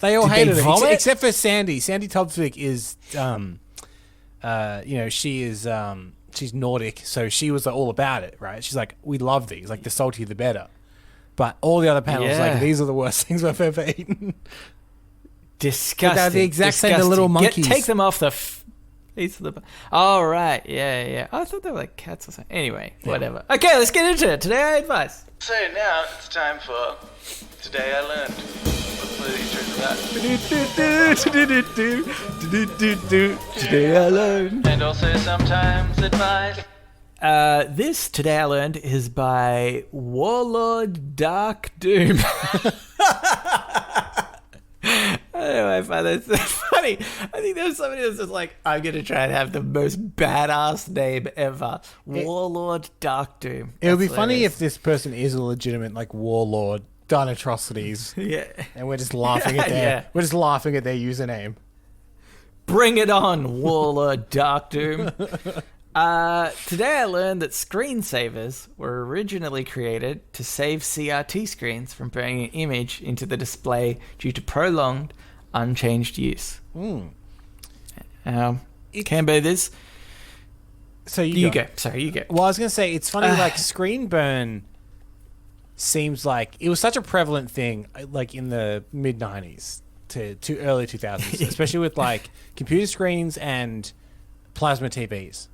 Speaker 2: They all hated it. Except for Sandy. Sandy Todsvig is, she's Nordic, so she was all about it, right? She's like, we love these. Like, the saltier the better. But all the other panels like, these are the worst things we've ever eaten.
Speaker 1: Disgusting.
Speaker 2: They're the exact same, the little monkeys.
Speaker 1: Take them off the... Oh, right. Yeah. I thought they were like cats or something. Anyway, whatever. Okay, let's get into it. Today I advice.
Speaker 3: So now it's time for Today I Learned.
Speaker 1: Today I learned.
Speaker 3: And also sometimes advice.
Speaker 1: This Today I Learned is by Warlord Dark Doom. I don't know, I find that so funny. I think there's somebody that's just like, I'm going to try and have the most badass name ever. Warlord Dark Doom.
Speaker 2: It would be funny if this person is a legitimate, like, warlord, done atrocities. And we're just laughing at we're just laughing at their username.
Speaker 1: Bring it on, Warlord Dark Doom. Today I learned that screensavers were originally created to save CRT screens from bringing an image into the display due to prolonged, unchanged use. Can be this.
Speaker 2: So
Speaker 1: you go. Sorry, you go.
Speaker 2: Well, I was going to say, it's funny, like, screen burn seems like it was such a prevalent thing, like, in the mid-90s. to early 2000s, especially with like computer screens and plasma TVs.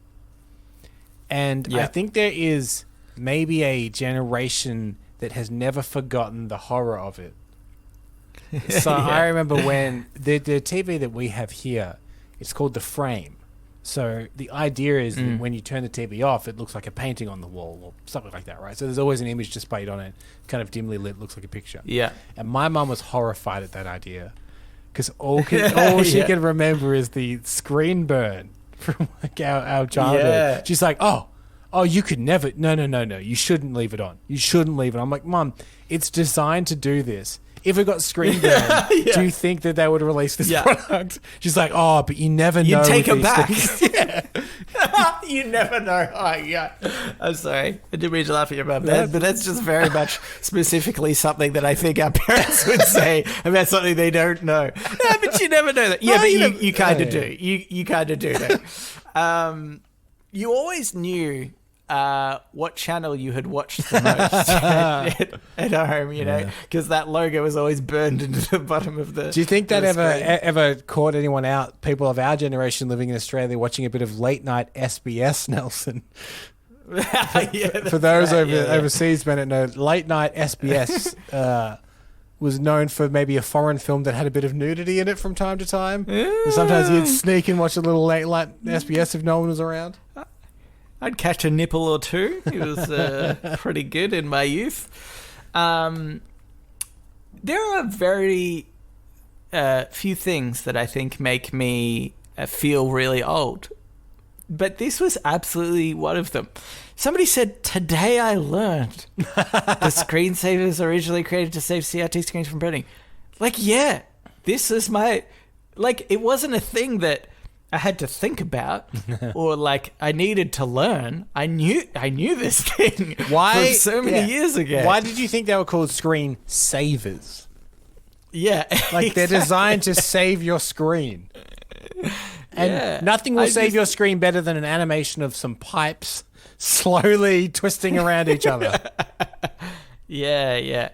Speaker 2: And I think there is maybe a generation that has never forgotten the horror of it. So I remember when the TV that we have here, it's called the frame. So the idea is that when you turn the TV off, it looks like a painting on the wall or something like that, right? So there's always an image displayed on it, kind of dimly lit, looks like a picture.
Speaker 1: Yeah.
Speaker 2: And my mum was horrified at that idea because all she can remember is the screen burn from like our childhood. Yeah. She's like, oh, you could never. No. You shouldn't leave it on. You shouldn't leave it on. I'm like, Mum, it's designed to do this. If it got screen burn, do you think that they would release this product? She's like, oh, but you never know.
Speaker 1: You take it back. You never know. Oh, yeah. I'm sorry. I didn't mean to laugh at your mum, but that's just very much specifically something that I think our parents would say about something they don't know. No, but you never know that. Yeah, but you kind of do. You kind of do that. You always knew what channel you had watched the most at home, you know, because that logo was always burned into the bottom of the.
Speaker 2: Do you think that ever caught anyone out? People of our generation living in Australia watching a bit of late night SBS, Nelson. For those overseas, men know late night SBS was known for maybe a foreign film that had a bit of nudity in it from time to time. And sometimes you'd sneak and watch a little late night SBS if no one was around.
Speaker 1: I'd catch a nipple or two. It was pretty good in my youth. There are very few things that I think make me feel really old. But this was absolutely one of them. Somebody said, today I learned the Screensavers originally created to save CRT screens from burning. Like, yeah, this is my... Like, it wasn't a thing that I had to think about or like I needed to learn. I knew this thing from so many years ago.
Speaker 2: Why did you think they were called Screensavers?
Speaker 1: Yeah.
Speaker 2: Like they're designed to save your screen. And nothing will save your screen better than an animation of some pipes slowly twisting around each other.
Speaker 1: Yeah.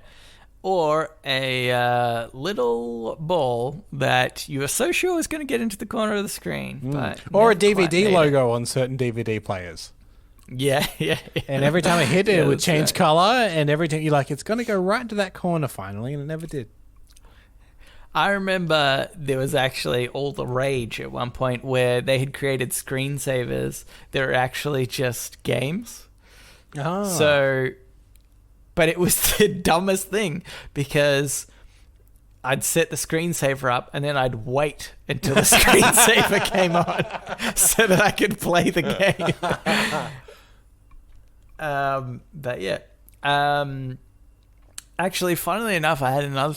Speaker 1: Or a little ball that you are so sure is going to get into the corner of the screen. But
Speaker 2: or a DVD logo on certain DVD players.
Speaker 1: Yeah.
Speaker 2: And every time it hit it would change color, and every time you're like, it's going to go right into that corner finally, and it never did.
Speaker 1: I remember there was actually all the rage at one point where they had created screensavers that were actually just games.
Speaker 2: Oh.
Speaker 1: So... But it was the dumbest thing because I'd set the screensaver up and then I'd wait until the screensaver came on so that I could play the game. But yeah. Actually, funnily enough, I had another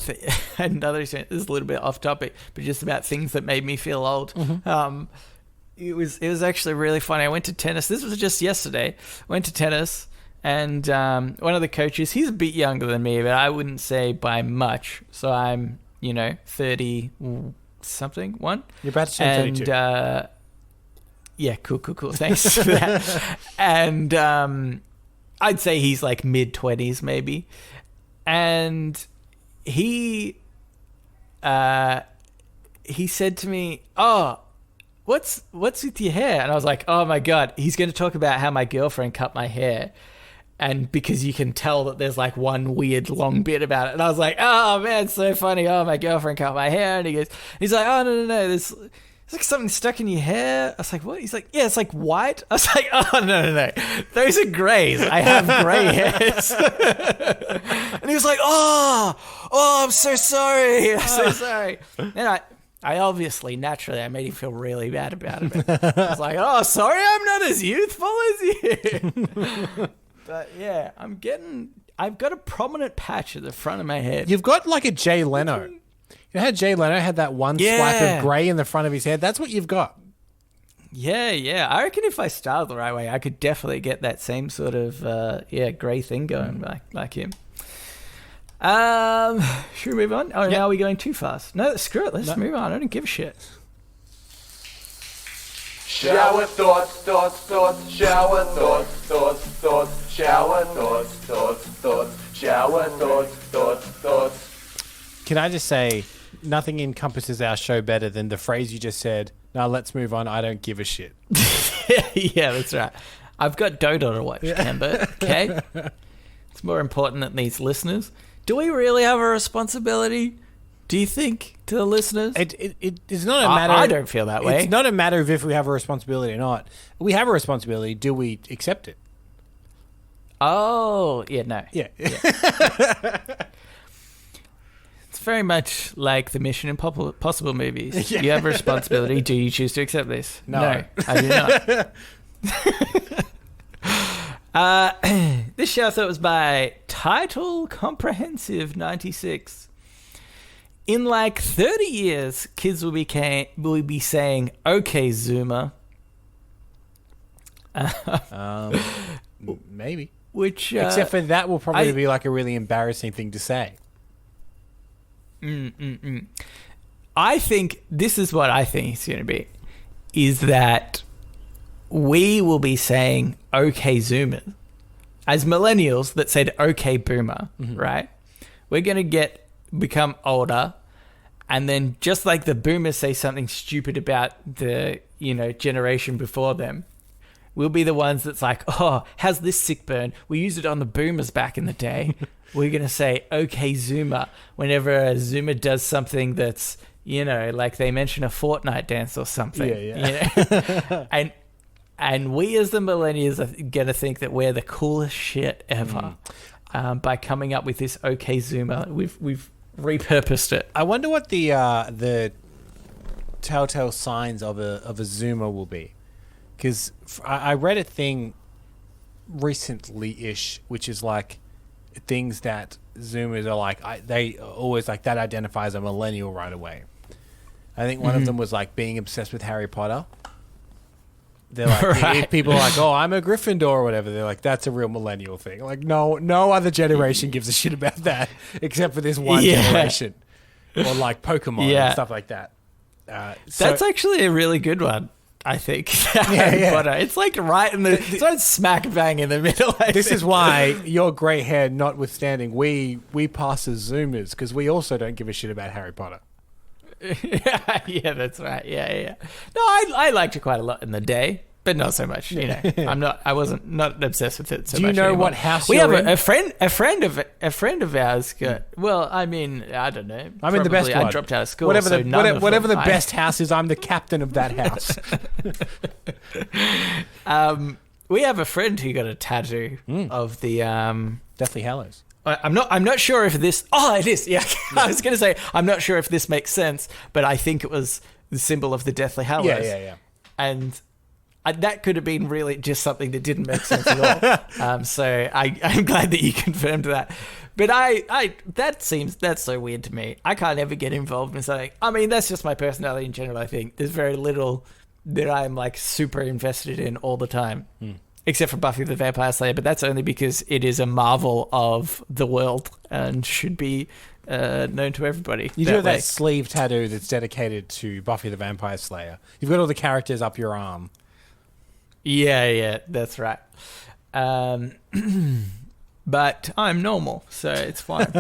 Speaker 1: experience. This is a little bit off topic, but just about things that made me feel old. Mm-hmm. It was actually really funny. I went to tennis. This was just yesterday. I went to tennis. And one of the coaches, he's a bit younger than me, but I wouldn't say by much. So I'm, 30-something, one.
Speaker 2: You're about to turn 32.
Speaker 1: Yeah, cool. Thanks for that. And I'd say he's like mid-20s maybe. And he said to me, oh, what's with your hair? And I was like, oh my God, he's going to talk about how my girlfriend cut my hair. And because you can tell that there's like one weird long bit about it. And I was like, oh man, it's so funny. Oh, my girlfriend cut my hair. And he's like, oh, no. There's like something stuck in your hair. I was like, what? He's like, yeah, it's like white. I was like, oh, no. Those are grays. I have gray hairs. And he was like, oh, I'm so sorry. And I obviously, naturally, I made him feel really bad about it. I was like, oh, sorry, I'm not as youthful as you. But yeah, I've got a prominent patch at the front of my head.
Speaker 2: You've got like a Jay Leno. You know how Jay Leno had that one swipe of grey in the front of his head? That's what you've got.
Speaker 1: Yeah. I reckon if I styled the right way, I could definitely get that same sort of grey thing going like him. Should we move on? Oh, now are we going too fast? No, screw it. Let's move on. I don't give a shit.
Speaker 3: Shower thoughts, shower thoughts, shower thoughts, shower thoughts.
Speaker 2: Can I just say, nothing encompasses our show better than the phrase you just said. Now let's move on. I don't give a shit.
Speaker 1: Yeah, that's right. I've got Dodo to watch, Amber. Okay? It's more important than these listeners. Do we really have a responsibility, do you think, to the listeners?
Speaker 2: It's not a matter...
Speaker 1: I don't feel that way.
Speaker 2: It's not a matter of if we have a responsibility or not. We have a responsibility. Do we accept it?
Speaker 1: Oh, yeah, no.
Speaker 2: Yeah.
Speaker 1: It's very much like the Mission Impossible movies. You have a responsibility. Do you choose to accept this?
Speaker 2: No,
Speaker 1: I do not. This show I thought was by Title Comprehensive 96. In like 30 years, kids will be saying, "Okay, Zoomer."
Speaker 2: Maybe.
Speaker 1: Which,
Speaker 2: except for that will probably be like a really embarrassing thing to say.
Speaker 1: I think this is what I think it's going to be, is that we will be saying "Okay, Zoomer" as millennials that said "Okay, Boomer," right? We're going to become older, and then just like the Boomers say something stupid about the generation before them, we'll be the ones that's like, "Oh, how's this sick burn? We used it on the Boomers back in the day." We're going to say, "Okay, Zoomer," whenever a Zoomer does something that's, like they mention a Fortnite dance or something. Yeah. And we as the millennials are going to think that we're the coolest shit ever by coming up with this "Okay, Zoomer." We've repurposed it.
Speaker 2: I wonder what the telltale signs of a Zoomer will be. Because I read a thing recently-ish, which is like things that Zoomers are like, they are always like, that identifies a millennial right away. I think one of them was like being obsessed with Harry Potter. They're like,
Speaker 1: right.
Speaker 2: if people are like, "Oh, I'm a Gryffindor" or whatever, they're like, that's a real millennial thing. Like, no other generation gives a shit about that except for this one generation. Or like Pokemon and stuff like that.
Speaker 1: That's actually a really good one, I think. Harry Potter. It's like right in it's like smack bang in the middle.
Speaker 2: This is why your grey hair notwithstanding, we pass as Zoomers because we also don't give a shit about Harry Potter.
Speaker 1: Yeah, that's right. Yeah. No, I liked it quite a lot in the day, but not so much. I wasn't not obsessed with it so much.
Speaker 2: Do you know
Speaker 1: anymore.
Speaker 2: what house
Speaker 1: we
Speaker 2: you're
Speaker 1: have
Speaker 2: in?
Speaker 1: a friend of ours got? Well, I mean, I don't know.
Speaker 2: I'm in the best one.
Speaker 1: I dropped out of school.
Speaker 2: Whatever
Speaker 1: the
Speaker 2: best house is, I'm the captain of that house.
Speaker 1: We have a friend who got a tattoo of the
Speaker 2: Deathly Hallows.
Speaker 1: I'm not sure if this... Oh, it is. Yeah. I was going to say, I'm not sure if this makes sense, but I think it was the symbol of the Deathly Hallows.
Speaker 2: Yeah.
Speaker 1: And that could have been really just something that didn't make sense at all. So I'm glad that you confirmed that. But that's so weird to me. I can't ever get involved in something. I mean, that's just my personality in general, I think. There's very little that I'm like super invested in all the time. Except for Buffy the Vampire Slayer, but that's only because it is a marvel of the world and should be known to everybody.
Speaker 2: You do have that sleeve tattoo that's dedicated to Buffy the Vampire Slayer. You've got all the characters up your arm.
Speaker 1: Yeah, that's right. But I'm normal, so it's fine.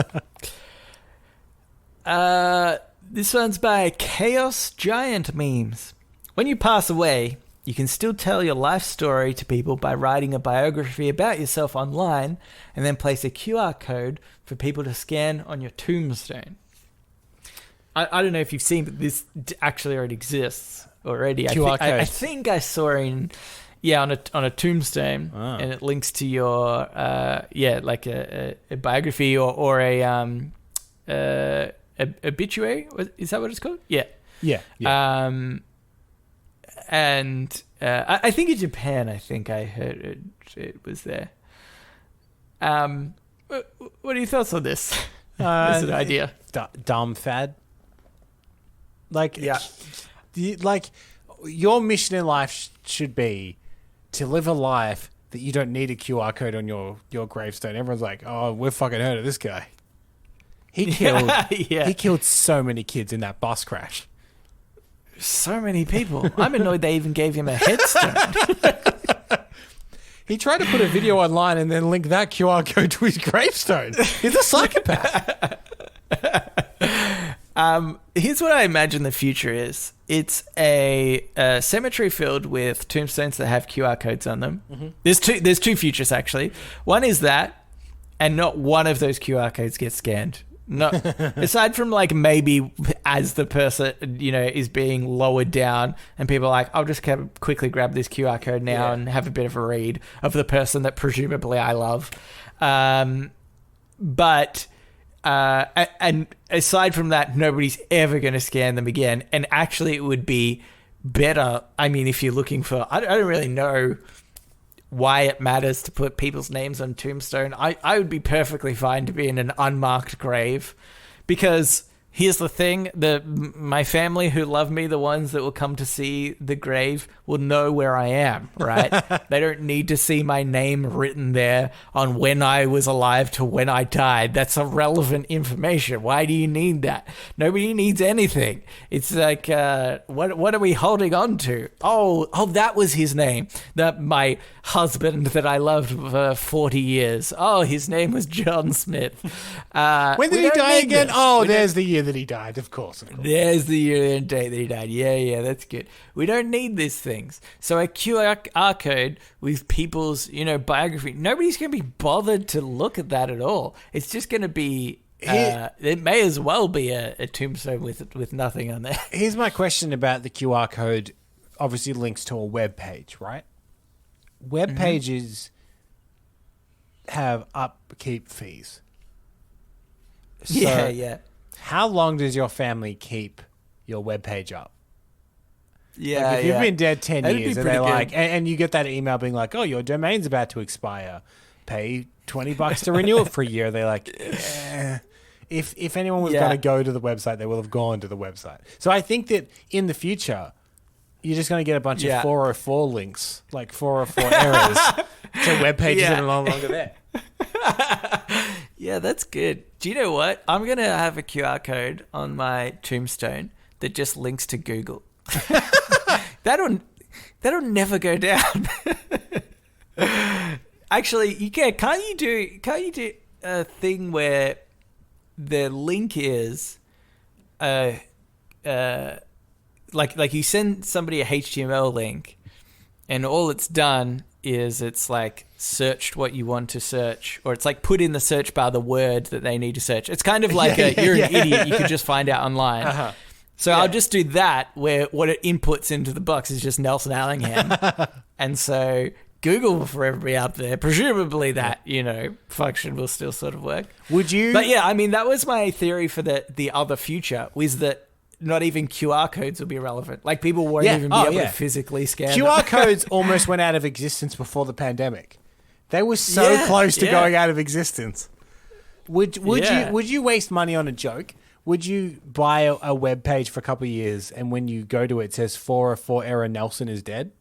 Speaker 1: This one's by Chaos Giant Memes. When you pass away, you can still tell your life story to people by writing a biography about yourself online and then place a QR code for people to scan on your tombstone. I don't know if you've seen that this actually already exists already.
Speaker 2: QR code.
Speaker 1: I think I saw on a tombstone, and it links to your like a biography or a obituary. Is that what it's called? Yeah. And I think in Japan, I think I heard it was there. What are your thoughts on this? This is an idea.
Speaker 2: Dumb fad. Like, your mission in life should be to live a life that you don't need a QR code on your gravestone. Everyone's like, "Oh, we've fucking heard of this guy. He killed so many kids in that bus crash."
Speaker 1: So many people. I'm annoyed they even gave him a headstone.
Speaker 2: He tried to put a video online and then link that QR code to his gravestone. He's a psychopath.
Speaker 1: Here's what I imagine the future is. It's a cemetery filled with tombstones that have QR codes on them. Mm-hmm. There's two futures, actually. One is that, and not one of those QR codes gets scanned. No, aside from like maybe as the person, is being lowered down and people are like, I'll just quickly grab this QR code now and have a bit of a read of the person that presumably I love. But and aside from that, nobody's ever going to scan them again. And actually it would be better. I mean, if you're looking for, I don't really know why it matters to put people's names on tombstone. I would be perfectly fine to be in an unmarked grave, because here's the thing, my family who love me, the ones that will come to see the grave, will know where I am, right? They don't need to see my name written there on when I was alive to when I died. That's irrelevant information. Why do you need that? Nobody needs anything. It's like, what are we holding on to? Oh, that was his name. My husband that I loved for 40 years. Oh, his name was John Smith.
Speaker 2: When did he die again? There's the year that he died, of course.
Speaker 1: There's the year and date that he died. Yeah, that's good. We don't need these things. So a QR code with people's, biography, nobody's going to be bothered to look at that at all. It's just going to be, it may as well be a tombstone with nothing on there.
Speaker 2: Here's my question about the QR code. Obviously links to a web page, right? Web pages have upkeep fees. So
Speaker 1: yeah.
Speaker 2: How long does your family keep your webpage up?
Speaker 1: Yeah,
Speaker 2: if you've been dead 10 years and they're like, and you get that email being like, oh, your domain's about to expire, pay $20 to renew it for a year. They're like, if anyone was going to go to the website, they will have gone to the website. So I think that in the future, you're just going to get a bunch of 404 links, like 404 errors to web pages that are no longer there.
Speaker 1: Yeah, that's good. Do you know what? I'm going to have a QR code on my tombstone that just links to Google. That'll never go down. Actually, you can. Can't you do a thing where the link is like you send somebody a HTML link and all it's done is it's like searched what you want to search, or it's like put in the search bar the word that they need to search. It's kind of like you're an idiot. You could just find out online. Uh-huh. So I'll just do that, where what it inputs into the box is just Nelson Allingham. And so Google, for everybody out there, presumably that, function will still sort of work.
Speaker 2: Would you?
Speaker 1: But yeah, I mean, that was my theory for the other future, was that not even QR codes will be relevant. Like, people won't even be able to physically scan
Speaker 2: QR
Speaker 1: them.
Speaker 2: codes almost went out of existence before the pandemic. They were so close to going out of existence. Would you waste money on a joke? Would you buy a web page for a couple of years, and when you go to it, it says 404 error, Nelson is dead?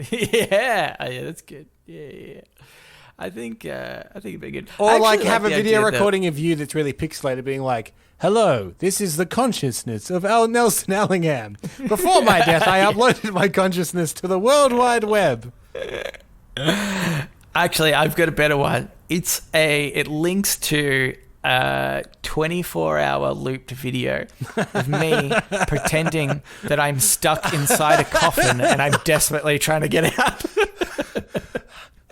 Speaker 1: Yeah, that's good. Yeah. I think it'd be good.
Speaker 2: Or like have a video recording of you that's really pixelated, being like, "Hello, this is the consciousness of Nelson Allingham. Before my death, I uploaded my consciousness to the World Wide Web."
Speaker 1: Actually, I've got a better one. It links to a 24-hour looped video of me pretending that I'm stuck inside a coffin and I'm desperately trying to get out.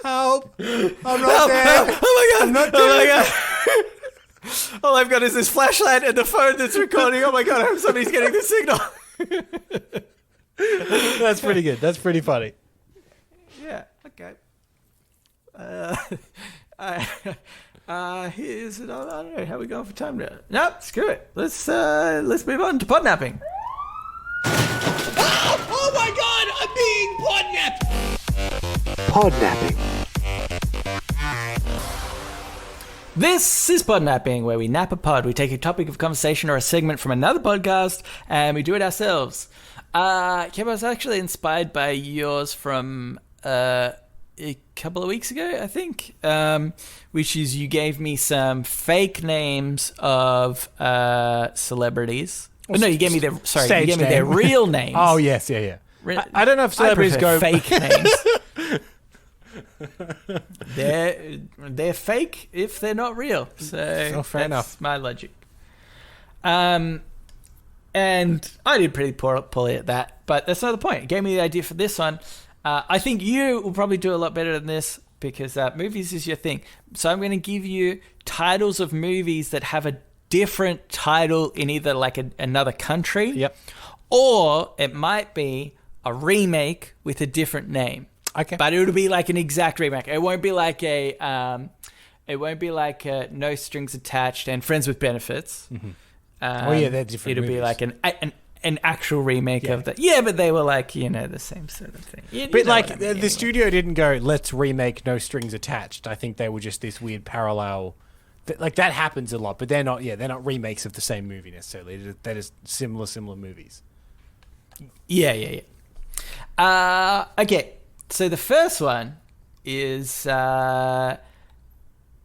Speaker 2: Help! I'm not there.
Speaker 1: Help. Oh my god!
Speaker 2: I'm not there.
Speaker 1: Oh my god! All I've got is this flashlight and the phone that's recording. Oh my god! I hope somebody's getting the signal.
Speaker 2: That's pretty good. That's pretty funny.
Speaker 1: Yeah. Okay. Here's it. I don't know how we going for time now. No, screw it. Let's move on to podnapping.
Speaker 2: Oh my god! I'm being podnapped.
Speaker 4: Podnapping.
Speaker 1: This is Podnapping, where we nap a pod. We take a topic of conversation or a segment from another podcast, and we do it ourselves. Kev, I was actually inspired by yours from a couple of weeks ago, I think, which is you gave me some fake names of celebrities. Oh, no, you gave me their real names.
Speaker 2: Oh, yes, yeah. I don't know if celebrities go
Speaker 1: fake names. They're fake if they're not real. So
Speaker 2: fair enough.
Speaker 1: My logic. And I did pretty poorly at that, but that's not the point. It gave me the idea for this one. I think you will probably do a lot better than this because movies is your thing. So I'm going to give you titles of movies that have a different title in either like another country.
Speaker 2: Yep.
Speaker 1: Or it might be a remake with a different name.
Speaker 2: Okay.
Speaker 1: But it'll be like an exact remake. It won't be like No Strings Attached and Friends with Benefits.
Speaker 2: Mm-hmm. They're different.
Speaker 1: It'll
Speaker 2: movies.
Speaker 1: be like an actual remake of that. Yeah, but they were like, the same sort of thing.
Speaker 2: But like the studio didn't go, let's remake No Strings Attached. I think they were just this weird parallel. Like that happens a lot, but they're not. Yeah, they're not remakes of the same movie necessarily. They're just similar movies.
Speaker 1: Yeah. Okay, so the first one is I'm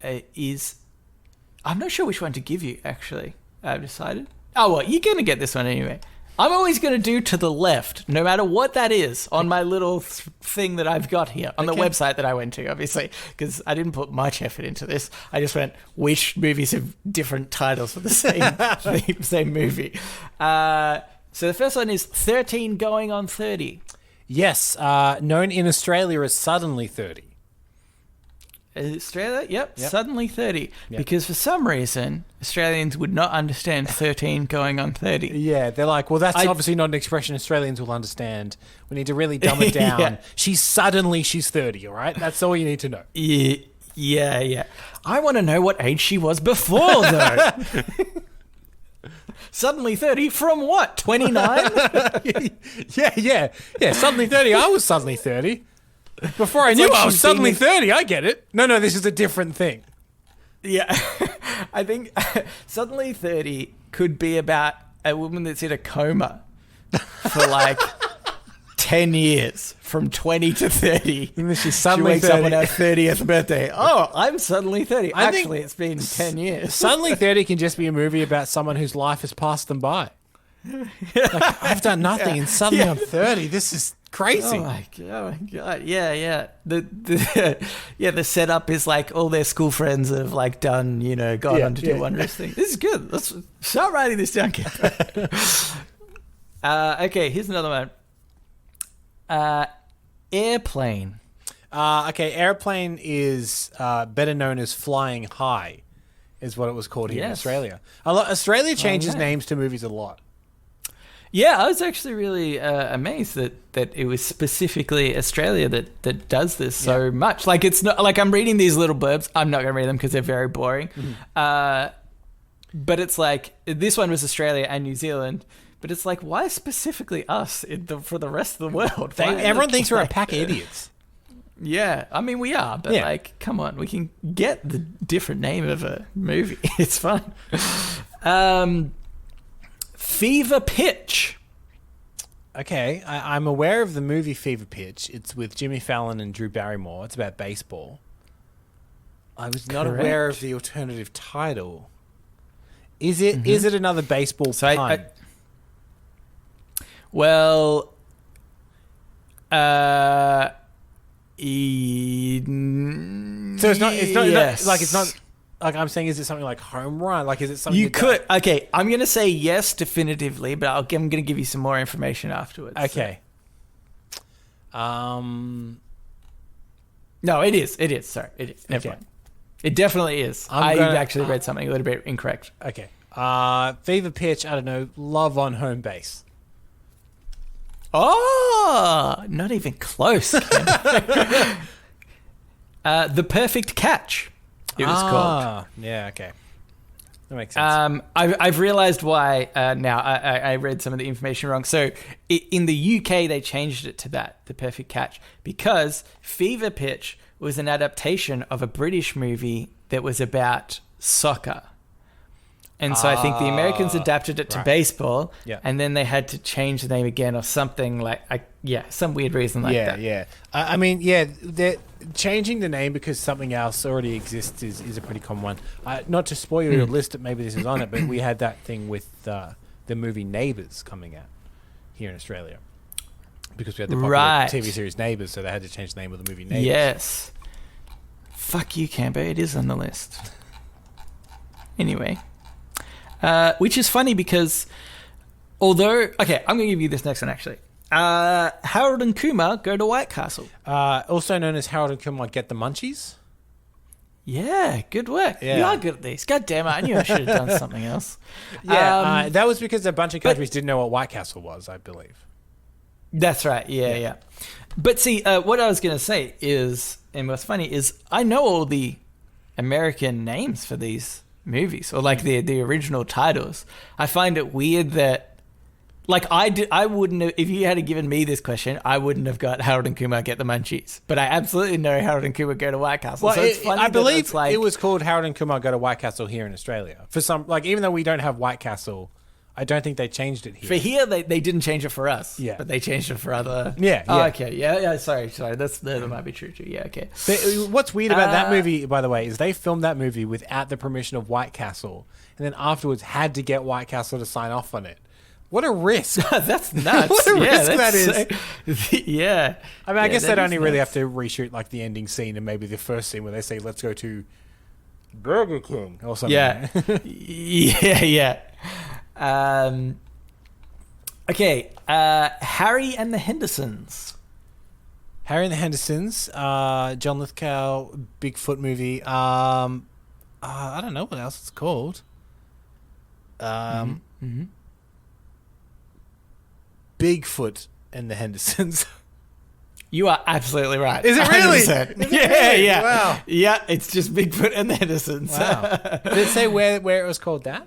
Speaker 1: not sure which one to give you. Actually, I've decided. Oh well, you're gonna get this one anyway. I'm always going to do to the left, no matter what that is, on my little thing that I've got here, on the website that I went to, obviously, because I didn't put much effort into this. I just went, which movies have different titles for the same movie? So the first one is 13 Going on 30.
Speaker 2: Yes, known in Australia as Suddenly 30.
Speaker 1: Australia? Yep. Suddenly 30. Yep. Because for some reason, Australians would not understand 13 going on 30.
Speaker 2: Yeah, they're like, well, that's obviously not an expression Australians will understand. We need to really dumb it down. Yeah. She's 30, all right? That's all you need to know.
Speaker 1: Yeah. I want to know what age she was before, though. Suddenly 30 from what? 29?
Speaker 2: Yeah. Suddenly 30. I was suddenly 30. Before I knew I was suddenly 30, I get it. No, this is a different thing.
Speaker 1: Yeah. I think Suddenly 30 could be about a woman that's in a coma for like 10 years, from 20 to 30.
Speaker 2: And she's suddenly
Speaker 1: she wakes
Speaker 2: 30.
Speaker 1: up on her 30th birthday. Oh, I'm suddenly 30. Actually, it's been 10 years.
Speaker 2: Suddenly 30 can just be a movie about someone whose life has passed them by. Like, I've done nothing and suddenly I'm 30. This is crazy.
Speaker 1: Oh my god. Yeah. The setup is like all their school friends have like done, gone on to do wondrous things. This is good. Let's start writing this down, kid. Okay, here's another one. Airplane.
Speaker 2: Airplane is better known as Flying High, is what it was called here in Australia. Australia changes names to movies a lot.
Speaker 1: Yeah, I was actually really amazed that it was specifically Australia that does this so much. Like, it's not like I'm reading these little blurbs. I'm not going to read them because they're very boring. Mm-hmm. But it's like this one was Australia and New Zealand. But it's like, why specifically us for the rest of the world?
Speaker 2: Everyone thinks we're a pack of idiots.
Speaker 1: Yeah, I mean, we are. But like, come on, we can get the different name of a movie. It's fun. Fever Pitch.
Speaker 2: Okay, I'm aware of the movie Fever Pitch. It's with Jimmy Fallon and Drew Barrymore. It's about baseball. I was not aware of the alternative title. Is it another baseball pun?
Speaker 1: So it's not.
Speaker 2: It's not. Like I'm saying, is it something like home run? Like, is it something
Speaker 1: you could? Okay, I'm going to say yes definitively, but I'm going to give you some more information afterwards.
Speaker 2: Okay.
Speaker 1: So. No, it is. Sorry, it is. Never mind. It definitely is. I actually read something a little bit incorrect.
Speaker 2: Okay. Fever Pitch. I don't know. Love on Home Base.
Speaker 1: Oh, not even close. The Perfect Catch. It was called.
Speaker 2: Yeah, okay. That makes sense.
Speaker 1: I've realized why now. I read some of the information wrong. So in the UK, they changed it to that, The Perfect Catch, because Fever Pitch was an adaptation of a British movie that was about soccer. And so I think the Americans adapted it to baseball, and then they had to change the name again or something some weird reason like that.
Speaker 2: Yeah. They're changing the name because something else already exists is a pretty common one. Not to spoil your list, maybe this is on it, but we had that thing with the movie Neighbours coming out here in Australia because we had the popular TV series Neighbours, so they had to change the name of the movie Neighbours.
Speaker 1: Yes. Fuck you, Cambo. It is on the list. Anyway. Which is funny because although... Okay, I'm going to give you this next one, actually. Harold and Kumar go to White Castle.
Speaker 2: Also known as Harold and Kumar get the munchies.
Speaker 1: Yeah, good work.
Speaker 2: Yeah.
Speaker 1: You are good at these. God damn it, I knew I should have done something else.
Speaker 2: Yeah, that was because a bunch of countries didn't know what White Castle was, I believe.
Speaker 1: That's right, yeah. But see, what I was going to say is, and what's funny is, I know all the American names for these movies, or like the original titles. I find it weird that, like, I wouldn't have, if you had given me this question, I wouldn't have got Harold and Kumar get the munchies. But I absolutely know Harold and Kumar go to White Castle.
Speaker 2: Well,
Speaker 1: so it's funny
Speaker 2: I believe
Speaker 1: it's like,
Speaker 2: it was called Harold and Kumar go to White Castle here in Australia. For some, like, even though we don't have White Castle, I don't think they changed it here.
Speaker 1: For here, they didn't change it for us.
Speaker 2: Yeah.
Speaker 1: But they changed it for other...
Speaker 2: Yeah.
Speaker 1: Oh, okay. Yeah, sorry. That might be true too. Yeah, okay.
Speaker 2: What's weird about that movie, by the way, is they filmed that movie without the permission of White Castle, and then afterwards had to get White Castle to sign off on it. What a risk.
Speaker 1: That's nuts.
Speaker 2: What a risk that is.
Speaker 1: Yeah.
Speaker 2: I mean, I guess they'd only really have to reshoot like the ending scene and maybe the first scene where they say, let's go to Burger King or something.
Speaker 1: Yeah. Yeah. Okay. Harry and the Hendersons.
Speaker 2: Harry and the Hendersons, John Lithgow, Bigfoot movie. I don't know what else it's called. Bigfoot and the Hendersons.
Speaker 1: You are absolutely right.
Speaker 2: Is it really?
Speaker 1: 100%. Yeah.
Speaker 2: Wow.
Speaker 1: Yeah, it's just Bigfoot and the Hendersons.
Speaker 2: Wow. Did it say where it was called that?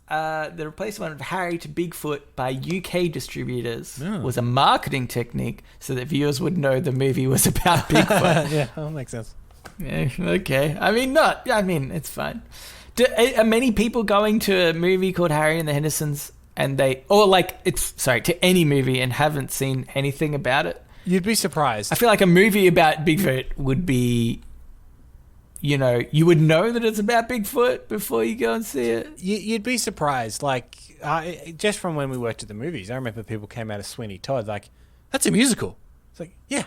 Speaker 1: The replacement of Harry to Bigfoot by UK distributors was a marketing technique so that viewers would know the movie was about Bigfoot.
Speaker 2: Yeah, that makes sense.
Speaker 1: Yeah, okay. It's fine. Are many people going to a movie called Harry and the Hendersons to any movie and haven't seen anything about it?
Speaker 2: You'd be surprised.
Speaker 1: I feel like a movie about Bigfoot would be, you would know that it's about Bigfoot before you go and see it.
Speaker 2: You'd be surprised. Like, just from when we worked at the movies, I remember people came out of Sweeney Todd like, that's a musical. It's like, yeah.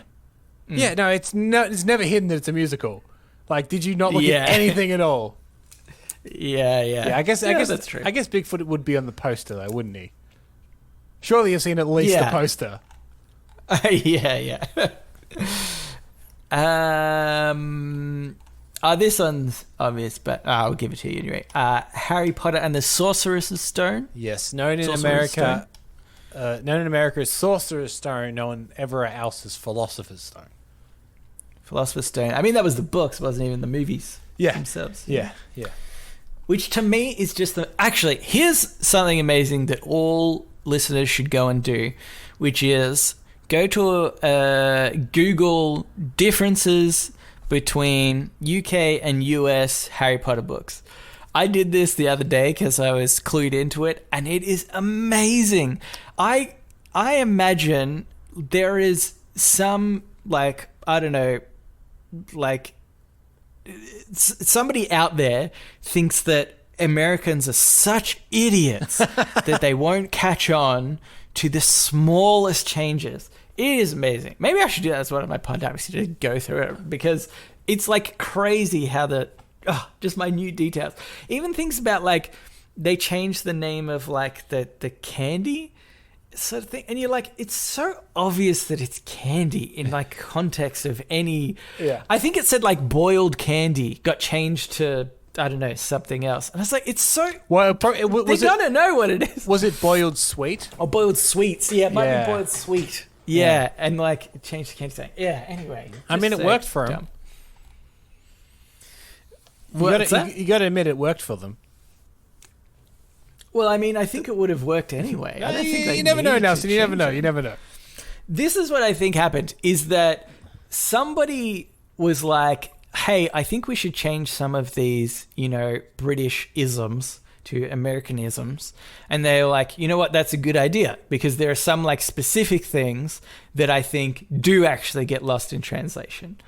Speaker 2: Yeah, no, it's never hidden that it's a musical. Like, did you not look at anything at all?
Speaker 1: Yeah.
Speaker 2: I guess
Speaker 1: that's true.
Speaker 2: I guess Bigfoot would be on the poster though, wouldn't he? Surely you've seen at least the poster.
Speaker 1: Yeah. This one's obvious, but I'll give it to you anyway. Harry Potter and the Sorcerer's Stone.
Speaker 2: Yes, known in America as Sorcerer's Stone, known everywhere else as Philosopher's Stone.
Speaker 1: Philosopher's Stone. I mean, that was the books, wasn't even the movies themselves.
Speaker 2: Yeah.
Speaker 1: Which to me is just actually, here's something amazing that all listeners should go and do, which is go to Google differences between UK and US Harry Potter books. I did this the other day because I was clued into it, and it is amazing. I imagine there is some, like, I don't know, like, somebody out there thinks that Americans are such idiots that they won't catch on to the smallest changes. It is amazing. Maybe I should do that as one of my podcasts to go through it, because it's like crazy how just minute details. Even things about, like, they changed the name of, like, the candy sort of thing, and you're like, it's so obvious that it's candy in, like, context of any. I think it said, like, boiled candy got changed to, I don't know, something else, and it's like, it's so they gotta know what it is.
Speaker 2: Was it boiled sweet?
Speaker 1: Or boiled sweets? Yeah, it might be boiled sweet. Yeah, and, like, it changed the candy thing. Yeah, anyway,
Speaker 2: I mean, it worked for them. You got to admit it worked for them.
Speaker 1: Well, I mean, I think it would have worked anyway. I don't think
Speaker 2: you never know, Nelson. You never know. You never know.
Speaker 1: This is what I think happened, is that somebody was like, hey, I think we should change some of these, British isms to Americanisms. And they were like, you know what, that's a good idea, because there are some, like, specific things that I think do actually get lost in translation.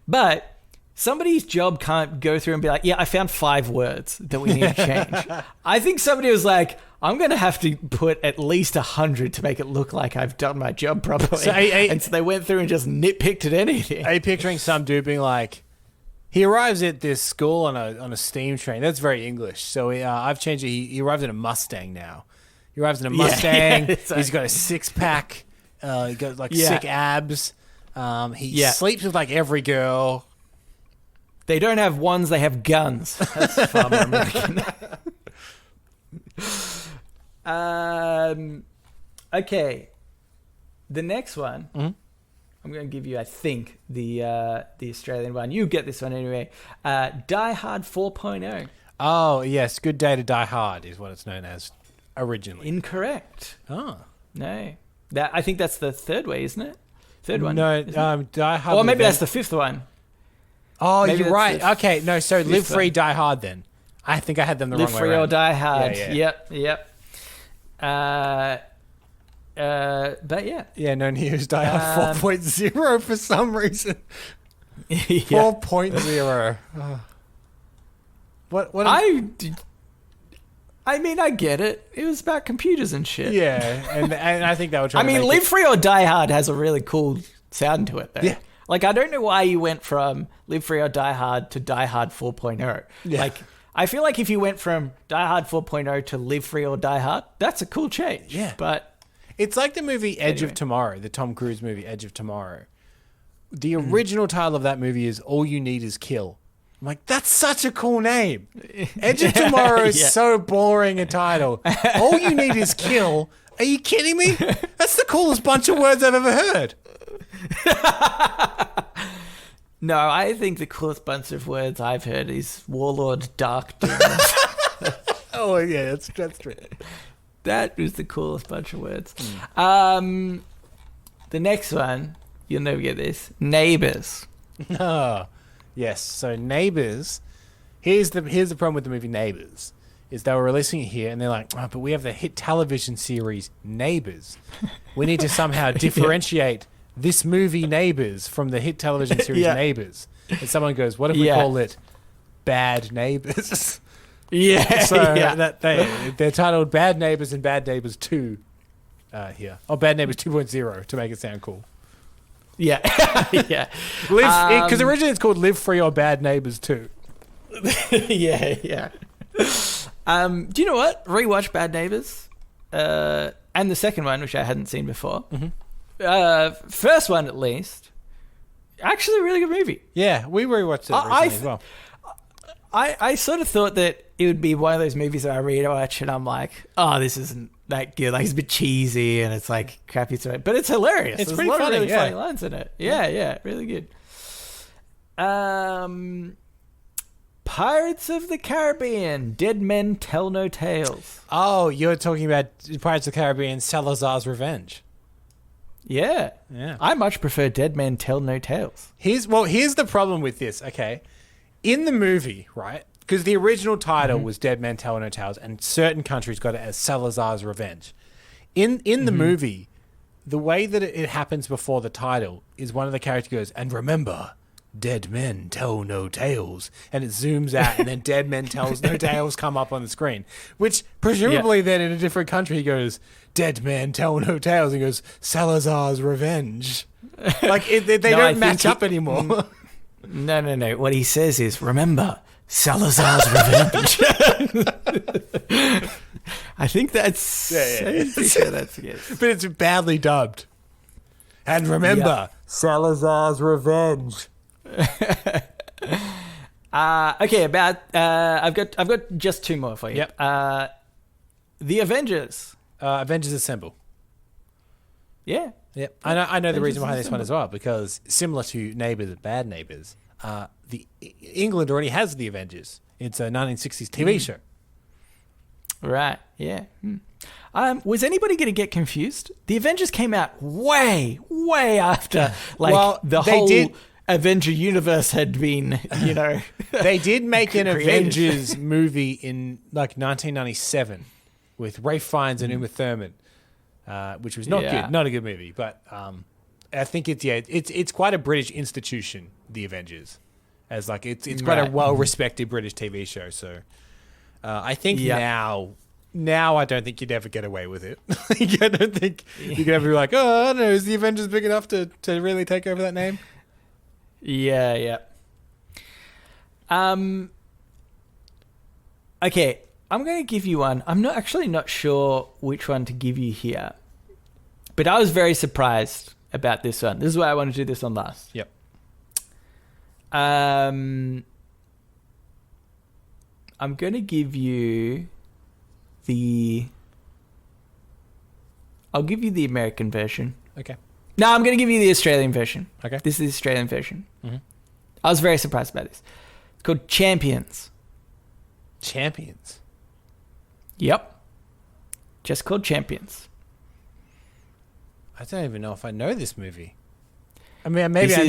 Speaker 1: But somebody's job can't go through and be like, yeah, I found 5 words that we need to change. I think somebody was like, I'm going to have to put at least 100 to make it look like I've done my job properly. So they went through and just nitpicked at anything.
Speaker 2: Are you picturing some dude being like, He arrives at this school on a steam train. That's very English. So I've changed it. He arrives in a Mustang now. He arrives in a Mustang. He's got a 6-pack. He got sick abs. He sleeps with every girl.
Speaker 1: They don't have wands, they have guns. That's far more American. Okay. The next one, I'm going to give you, I think, the Australian one. You get this one anyway. Die Hard 4.0.
Speaker 2: Oh, yes. Good Day to Die Hard is what it's known as originally.
Speaker 1: Incorrect.
Speaker 2: Oh.
Speaker 1: No. I think that's the third way, isn't it? Third one.
Speaker 2: No, Die Hard.
Speaker 1: Or maybe that's the fifth one.
Speaker 2: Oh, maybe you're right. Okay, no, so Live Free, Die Hard then. I think I had them the wrong way around.
Speaker 1: Live Free or Die Hard.
Speaker 2: Yeah.
Speaker 1: Yep. But yeah.
Speaker 2: Yeah, no news. Die Hard 4.0 for some reason. 4.0. What?
Speaker 1: I mean, I get it. It was about computers and shit.
Speaker 2: Yeah, and I think that would try.
Speaker 1: I mean, Live Free or Die Hard has a really cool sound to it, though. Yeah. I don't know why you went from Live Free or Die Hard to Die Hard 4.0. Yeah. I feel like if you went from Die Hard 4.0 to Live Free or Die Hard, that's a cool change.
Speaker 2: Yeah.
Speaker 1: But
Speaker 2: it's like the movie Edge of Tomorrow, the Tom Cruise movie Edge of Tomorrow. The original title of that movie is All You Need Is Kill. I'm like, that's such a cool name. Edge of Tomorrow is so boring a title. All You Need Is Kill. Are you kidding me? That's the coolest bunch of words I've ever heard.
Speaker 1: No, I think the coolest bunch of words I've heard is Warlord Dark Doom.
Speaker 2: Oh, yeah, that's true.
Speaker 1: That was the coolest bunch of words. The next one, you'll never get this. Neighbours.
Speaker 2: Oh, yes. So Neighbours, here's the problem with the movie Neighbours, is they were releasing it here and they're like, oh, but we have the hit television series Neighbours. We need to somehow differentiate this movie Neighbours from the hit television series Neighbours. And someone goes, what if we call it Bad Neighbours?
Speaker 1: Yeah.
Speaker 2: So they're titled Bad Neighbours and Bad Neighbours 2 here. Or Bad Neighbours 2.0 to make it sound cool.
Speaker 1: Yeah. Yeah.
Speaker 2: Because originally it's called Live Free or Bad Neighbours 2.
Speaker 1: Yeah. Do you know what? Rewatch Bad Neighbours. And the second one, which I hadn't seen before. Mm-hmm. First one, at least. Actually, a really good movie.
Speaker 2: Yeah, we rewatched it recently as well.
Speaker 1: I sort of thought that it would be one of those movies that I rewatch and I'm like, oh, this isn't that good. It's a bit cheesy and it's crappy to it, but it's hilarious.
Speaker 2: It's
Speaker 1: There's
Speaker 2: pretty
Speaker 1: a lot
Speaker 2: funny,
Speaker 1: of really funny lines in it. Yeah, really good. Pirates of the Caribbean, Dead Men Tell No Tales.
Speaker 2: Oh, you're talking about Pirates of the Caribbean, Salazar's Revenge.
Speaker 1: Yeah. I much prefer Dead Men Tell No Tales.
Speaker 2: Here's the problem with this, okay? In the movie, right? Because the original title was Dead Men Tell No Tales, and certain countries got it as Salazar's Revenge. In the movie, the way that it happens before the title is one of the characters goes, and remember, Dead Men Tell No Tales. And it zooms out, and then Dead Men Tells No Tales come up on the screen. Which, presumably then in a different country, he goes, Dead Men Tell No Tales, and he goes, Salazar's Revenge. They don't match up anymore.
Speaker 1: No. What he says is, remember, Salazar's Revenge. I think that's... Yeah, that's good.
Speaker 2: But it's badly dubbed. And remember, Salazar's Revenge.
Speaker 1: Okay, I've got just two more for you.
Speaker 2: Yep.
Speaker 1: The Avengers.
Speaker 2: Avengers Assemble.
Speaker 1: Yeah.
Speaker 2: Yep. I know the reason behind this one as well, because similar to Neighbours and Bad Neighbours, England already has the Avengers. It's a 1960s TV show. Right. Yeah.
Speaker 1: Was anybody going to get confused? The Avengers came out way after the whole Avenger universe had been,
Speaker 2: They did make an Avengers movie in 1997 with Ralph Fiennes and Uma Thurman, which was not good, not a good movie, but I think it's quite a British institution, the Avengers, as it's quite a well-respected British TV show. So I think now I don't think you'd ever get away with it. I don't think you could ever be like, oh, I don't know, is the Avengers big enough to really take over that name?
Speaker 1: Yeah. Okay, I'm going to give you one. I'm not sure which one to give you here. But I was very surprised about this one. This is why I want to do this one last.
Speaker 2: Yep.
Speaker 1: I'm going to give you I'll give you the American version.
Speaker 2: Okay.
Speaker 1: No, I'm going to give you the Australian version.
Speaker 2: Okay.
Speaker 1: This is the Australian version.
Speaker 2: Mm-hmm.
Speaker 1: I was very surprised about this. It's called Champions.
Speaker 2: Champions?
Speaker 1: Yep. Just called Champions.
Speaker 2: I don't even know if I know this movie. I mean, maybe I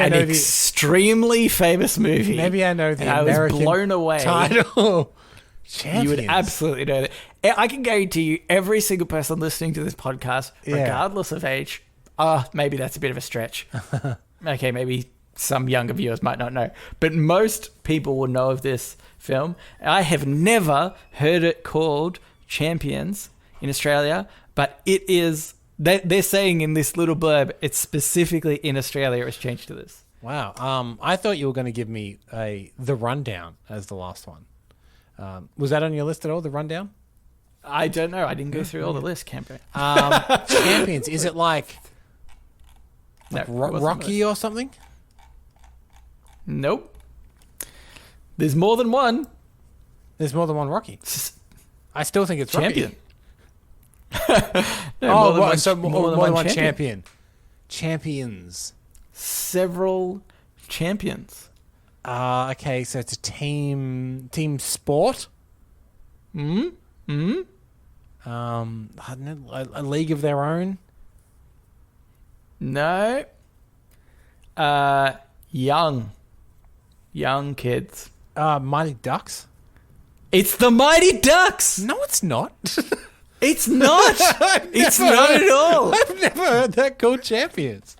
Speaker 2: know
Speaker 1: an extremely famous movie.
Speaker 2: Maybe I know the
Speaker 1: I
Speaker 2: American
Speaker 1: was blown away.
Speaker 2: title. Champions.
Speaker 1: You would absolutely know that. I can guarantee you, every single person listening to this podcast, regardless of age, maybe that's a bit of a stretch. Okay, maybe some younger viewers might not know, but most people will know of this film. I have never heard it called Champions in Australia, but it is. They're saying in this little blurb, it's specifically in Australia. It was changed to this.
Speaker 2: Wow. I thought you were going to give me The Rundown as the last one. Was that on your list at all, The Rundown?
Speaker 1: I don't know. I didn't go through all the list, Camper.
Speaker 2: Champions. Is it like
Speaker 1: No,
Speaker 2: Rocky or something?
Speaker 1: Nope. There's more than one.
Speaker 2: There's more than one Rocky. I still think it's
Speaker 1: Champion.
Speaker 2: Rocky.
Speaker 1: No,
Speaker 2: more than one champion. Champions.
Speaker 1: Several champions.
Speaker 2: Okay, so it's a team sport.
Speaker 1: I don't
Speaker 2: know, a league of their own.
Speaker 1: No. Young kids.
Speaker 2: Mighty Ducks.
Speaker 1: It's the Mighty Ducks.
Speaker 2: No, it's not.
Speaker 1: It's not. It's not at all.
Speaker 2: I've never heard that called Champions.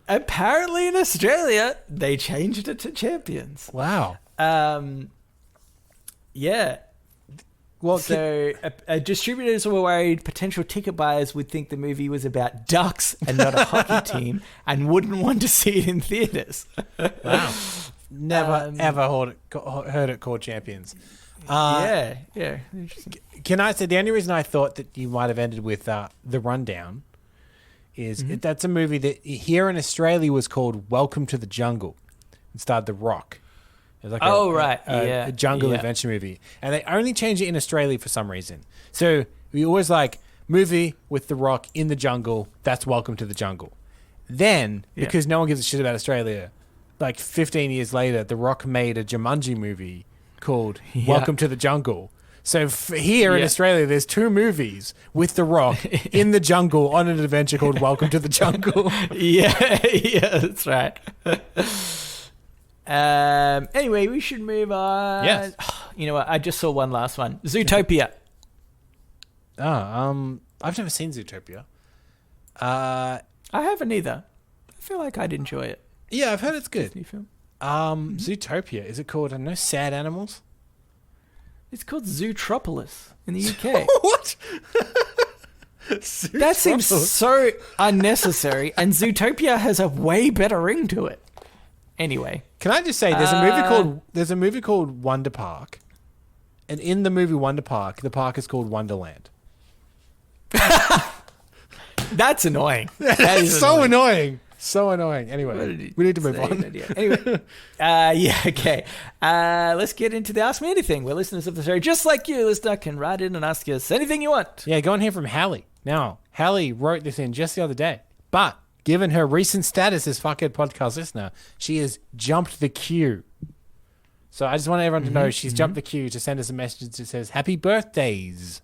Speaker 1: Apparently in Australia, they changed it to Champions.
Speaker 2: Wow.
Speaker 1: Yeah. Well, so distributors were worried potential ticket buyers would think the movie was about ducks and not a hockey team and wouldn't want to see it in theaters.
Speaker 2: Wow. Never ever heard it called Champions.
Speaker 1: Yeah. Interesting.
Speaker 2: Can I say the only reason I thought that you might have ended with The Rundown is that's a movie that here in Australia was called Welcome to the Jungle. It starred The Rock. It was like a jungle adventure movie. And they only changed it in Australia for some reason. So we always like movie with The Rock in the jungle, that's Welcome to the Jungle. Then, because no one gives a shit about Australia, like 15 years later, The Rock made a Jumanji movie called Welcome to the Jungle. So here in Australia, there's two movies with The Rock in the jungle on an adventure called Welcome to the Jungle.
Speaker 1: Yeah, that's right. Anyway, we should move on.
Speaker 2: Yes.
Speaker 1: You know what? I just saw one last one. Zootopia.
Speaker 2: I've never seen Zootopia.
Speaker 1: I haven't either. I feel like I'd enjoy it.
Speaker 2: Yeah, I've heard it's good.
Speaker 1: Disney film.
Speaker 2: Zootopia. Is it called, I don't know, Sad Animals?
Speaker 1: It's called Zootropolis in the UK.
Speaker 2: What?
Speaker 1: That seems so unnecessary, and Zootopia has a way better ring to it. Anyway,
Speaker 2: can I just say there's a movie called Wonder Park, and in the movie Wonder Park, the park is called Wonderland.
Speaker 1: That's annoying. That is
Speaker 2: so annoying. So annoying. Anyway, we need to move on.
Speaker 1: Anyway, okay. Let's get into the Ask Me Anything, where listeners of the show, just like you, listener, can write in and ask us anything you want.
Speaker 2: Yeah, go and hear from Hallie. Now, Hallie wrote this in just the other day, but given her recent status as Fuckhead Podcast listener, she has jumped the queue. So I just want everyone to know she's jumped the queue to send us a message that says, Happy Birthdays.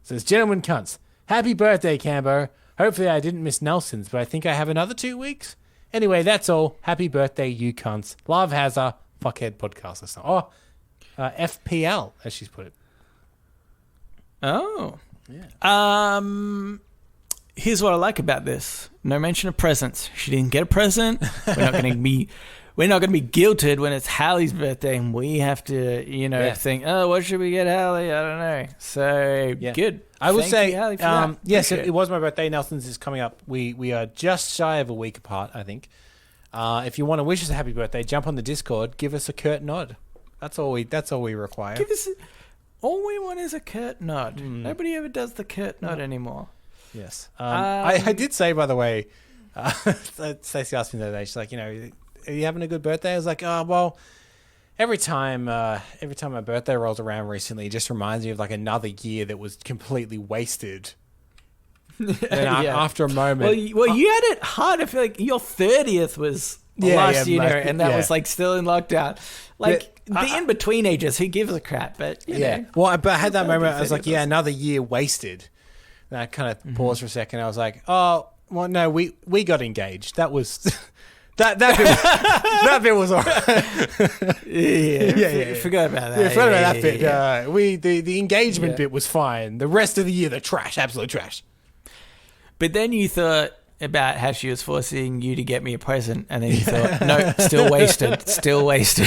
Speaker 2: So it's Gentlemen Cunts. Happy birthday, Cambo. Hopefully I didn't miss Nelson's, but I think I have another 2 weeks. Anyway, that's all. Happy birthday, you cunts. Love has a Fuckhead Podcast listener. Oh, FPL, as she's put it.
Speaker 1: Oh. Yeah. Here's what I like about this. No mention of presents. She didn't get a present. We're not going to be guilted when it's Hallie's birthday and we have to, think, oh, what should we get Hallie? I don't know. So good.
Speaker 2: I will say,
Speaker 1: Hallie, for that.
Speaker 2: Yes, it was my birthday. Nelson's is coming up. We are just shy of a week apart, I think. If you want to wish us a happy birthday, jump on the Discord, give us a curt nod. That's all we require.
Speaker 1: All we want is a curt nod. Nobody ever does the curt nod anymore.
Speaker 2: Yes. I did say, by the way, Stacey asked me the other day, she's like, are you having a good birthday? I was like, oh, well, every time my birthday rolls around recently, it just reminds me of like another year that was completely wasted. After a moment.
Speaker 1: Well, you had it hard. I feel like your 30th was last year, and that was like still in lockdown. Like the in-between ages, who gives a crap? But you know.
Speaker 2: Well, but I had that moment. I was like, another year wasted. And I kind of paused for a second. I was like, oh, well, no, we got engaged. That was that bit was all right.
Speaker 1: Forgot about that.
Speaker 2: Forgot about that bit. The engagement bit was fine. The rest of the year, the trash, absolute trash.
Speaker 1: But then you thought about how she was forcing you to get me a present, and then you thought, no, still wasted.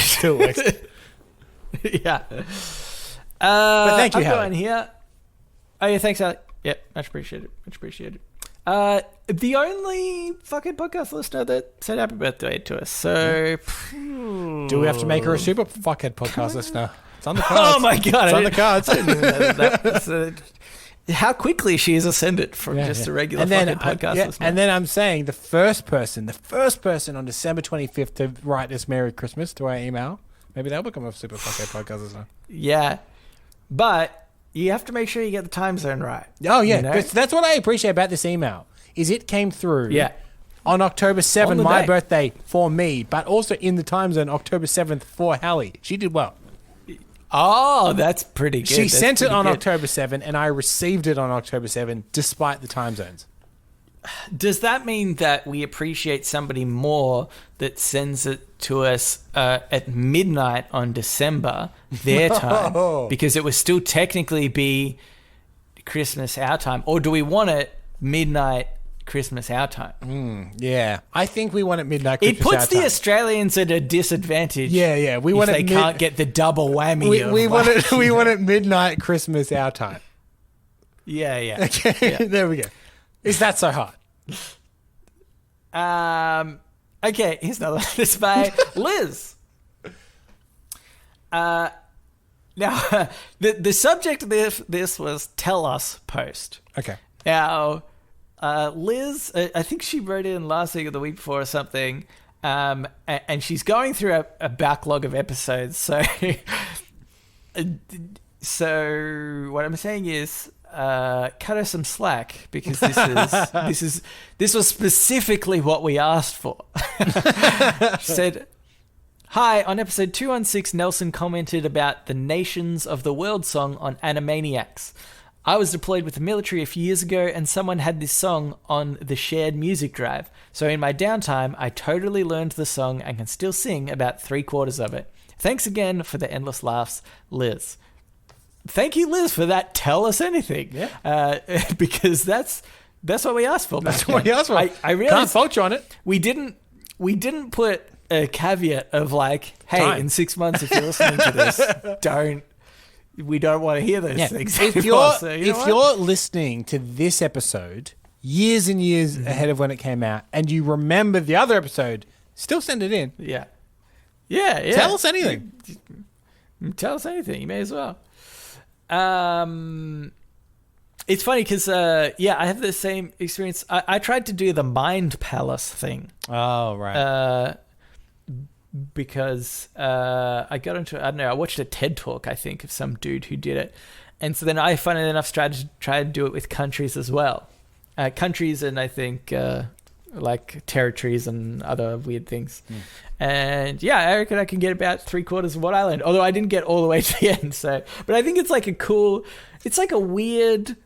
Speaker 1: Yeah.
Speaker 2: But thank you,
Speaker 1: I'm going here. Oh, yeah, thanks, Alec. Yep, much appreciated. The only fucking podcast listener that said happy birthday to us. So,
Speaker 2: do we have to make her a super fuckhead podcast listener? It's on the cards.
Speaker 1: Oh my god,
Speaker 2: it's on the cards.
Speaker 1: How quickly she has ascended from just a regular fucking podcast listener.
Speaker 2: And then I'm saying the first person on December 25th to write us Merry Christmas to our email, maybe they'll become a super fuckhead podcast listener.
Speaker 1: Yeah, but you have to make sure you get the time zone right.
Speaker 2: Oh yeah, that's what I appreciate about this email. Is it came through on October 7th, my birthday for me, but also in the time zone October 7th for Hallie. She did well.
Speaker 1: Oh, that's pretty good.
Speaker 2: She sent it on October 7th, and I received it on October 7th, despite the time zones.
Speaker 1: Does that mean that we appreciate somebody more that sends it to us at midnight on December, their time, because it would still technically be Christmas our time? Or do we want it midnight Christmas our time?
Speaker 2: Yeah. I think we want it midnight Christmas our time.
Speaker 1: It puts the Australians at a disadvantage.
Speaker 2: Yeah. We want
Speaker 1: if they can't get the double whammy.
Speaker 2: We want it midnight Christmas our time.
Speaker 1: Yeah.
Speaker 2: Okay, there we go. Is that so hard?
Speaker 1: Okay, here's another one. This by Liz. Now, the subject of this was Tell Us Post.
Speaker 2: Okay.
Speaker 1: Now, Liz, I think she wrote in last week or the week before or something, and she's going through a backlog of episodes. So what I'm saying is, cut her some slack, because this was specifically what we asked for. She said, "Hi, on episode 216, Nelson commented about the Nations of the World song on Animaniacs. I was deployed with the military a few years ago, and someone had this song on the shared music drive. So in my downtime, I totally learned the song and can still sing about 3/4 of it. Thanks again for the endless laughs, Liz." Thank you, Liz, for that. Tell us anything. Yeah. Because that's what we asked for.
Speaker 2: That's what we asked for.
Speaker 1: I realized
Speaker 2: can't fault you on it.
Speaker 1: We didn't put a caveat of like, hey,
Speaker 2: Time.
Speaker 1: in 6 months, if you're listening to this, we don't want to hear those things.
Speaker 2: If you're listening to this episode years and years ahead of when it came out, and you remember the other episode, still send it in.
Speaker 1: Yeah.
Speaker 2: Tell us anything.
Speaker 1: Tell us anything. You may as well. It's funny because, I have the same experience. I tried to do the Mind Palace thing.
Speaker 2: Oh, right.
Speaker 1: Because I got into, I don't know, I watched a TED Talk, I think, of some dude who did it. And so then I, funnily enough, tried to do it with countries as well. Countries and I think like territories and other weird things. And I reckon I can get about 3/4 of what I learned, although I didn't get all the way to the end. So, but I think it's like it's like a weird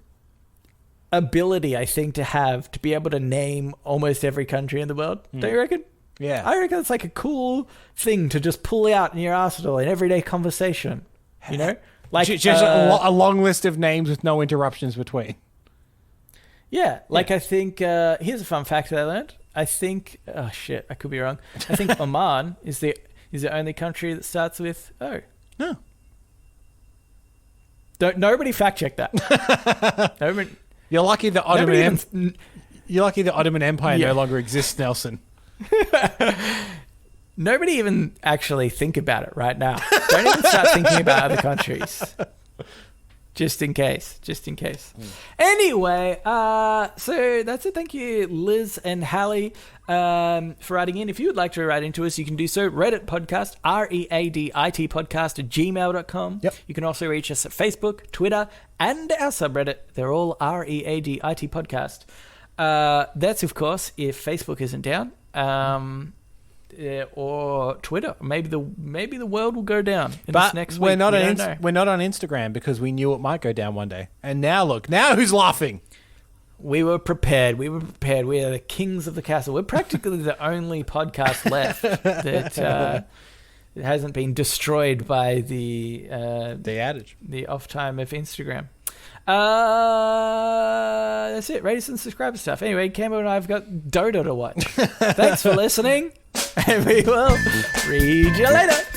Speaker 1: ability, I think, to be able to name almost every country in the world. Don't you reckon?
Speaker 2: Yeah.
Speaker 1: I reckon it's like a cool thing to just pull out in your arsenal in everyday conversation. You know? Like
Speaker 2: just a long list of names with no interruptions between.
Speaker 1: Yeah, like I think, here's a fun fact that I learned. I think, oh shit, I could be wrong. I think Oman is the only country that starts with O.
Speaker 2: No.
Speaker 1: Nobody fact check that.
Speaker 2: You're lucky the Ottoman Empire no longer exists, Nelson.
Speaker 1: Nobody even actually think about it right now. Don't even start thinking about other countries. Just in case. Anyway, so that's it. Thank you, Liz and Hallie, for writing in. If you would like to write into us, you can do so. Reddit podcast, READIT podcast at gmail.com.
Speaker 2: Yep.
Speaker 1: You can also reach us at Facebook, Twitter, and our subreddit. They're all READIT podcast. That's, of course, if Facebook isn't down. Or Twitter. Maybe the world will go down this next week.
Speaker 2: We're not on Instagram because we knew it might go down one day. And now who's laughing?
Speaker 1: We were prepared. We are the kings of the castle. We're practically the only podcast left that hasn't been destroyed by the
Speaker 2: adage,
Speaker 1: the off time of Instagram. That's it. Rate us and subscribe stuff. Anyway, Campbell and I have got Dota to watch. Thanks for listening, and we will read you later.